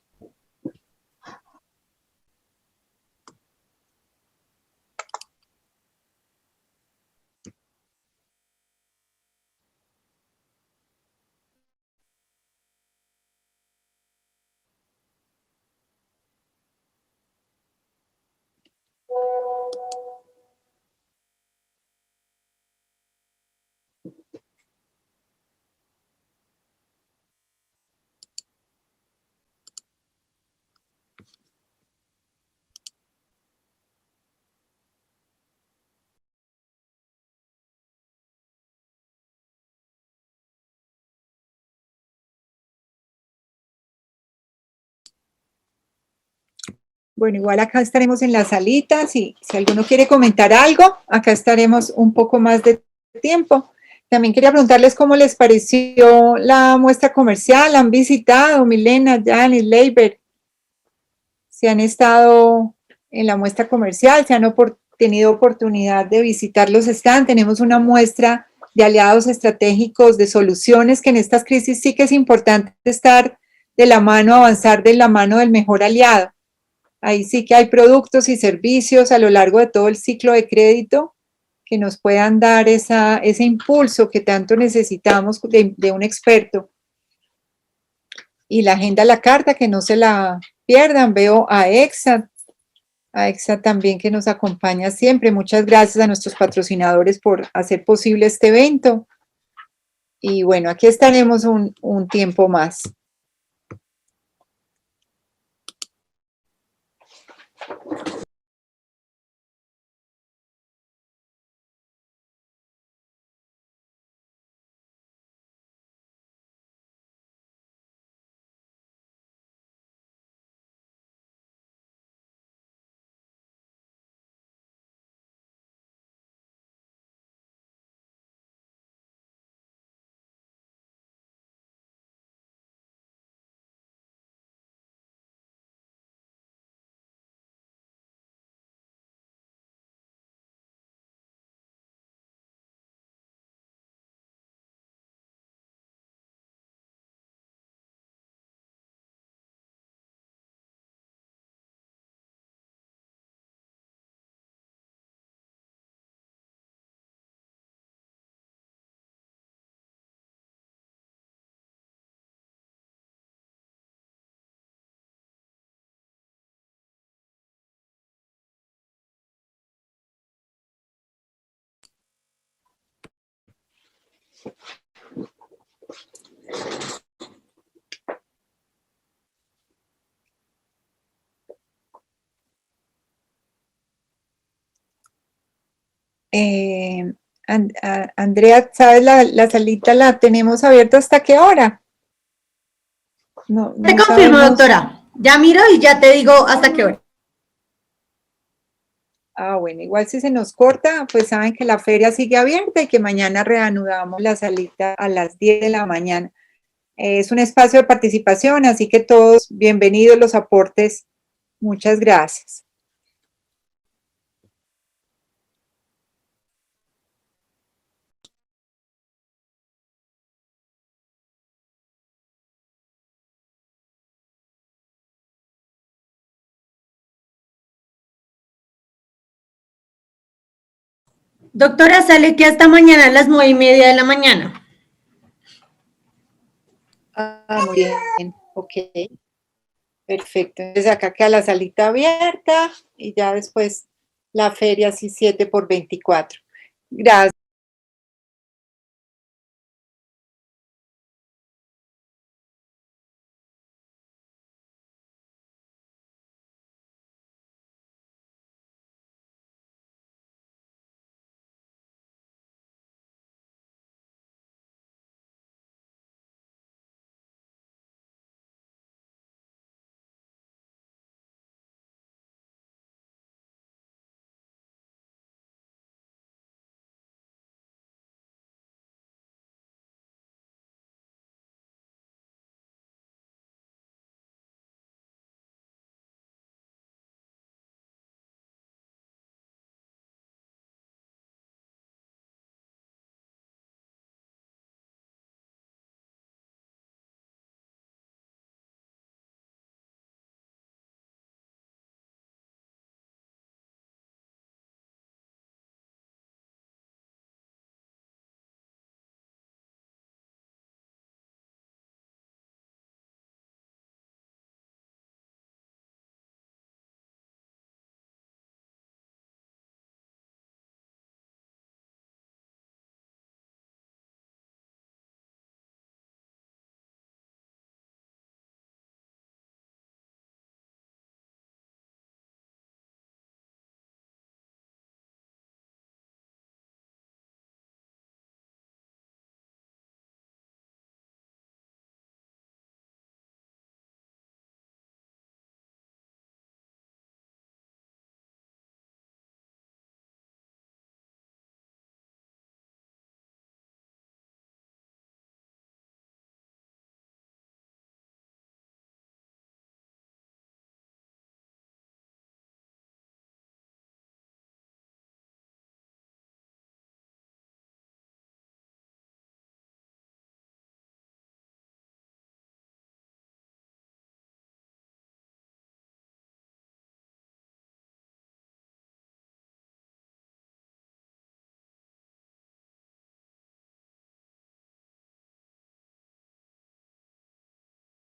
Bueno, igual acá estaremos en la salita, si alguno quiere comentar algo, acá estaremos un poco más de tiempo. También quería preguntarles cómo les pareció la muestra comercial, ¿han visitado, Milena, Janis, Leiber? Si han estado en la muestra comercial, si han tenido oportunidad de visitar los stands, tenemos una muestra de aliados estratégicos, de soluciones, que en estas crisis sí que es importante estar de la mano, avanzar de la mano del mejor aliado. Ahí sí que hay productos y servicios a lo largo de todo el ciclo de crédito que nos puedan dar ese impulso que tanto necesitamos de un experto. Y la agenda a la carta, que no se la pierdan. Veo a EXA también que nos acompaña siempre. Muchas gracias a nuestros patrocinadores por hacer posible este evento. Y bueno, aquí estaremos un tiempo más. Andrea, ¿sabes la salita la tenemos abierta hasta qué hora? No, Te no confirmo, sabemos. doctora. Ya miro y ya te digo hasta qué hora. Ah, bueno, igual si se nos corta, pues saben que la feria sigue abierta y que mañana reanudamos la salita a las 10 de la mañana. Es un espacio de participación, así que todos bienvenidos los aportes. Muchas gracias. Doctora, sale que hasta mañana a las 9:30 de la mañana. Ah, muy bien, ok. Perfecto. Entonces acá queda la salita abierta y ya después la feria así 7 por 24. Gracias.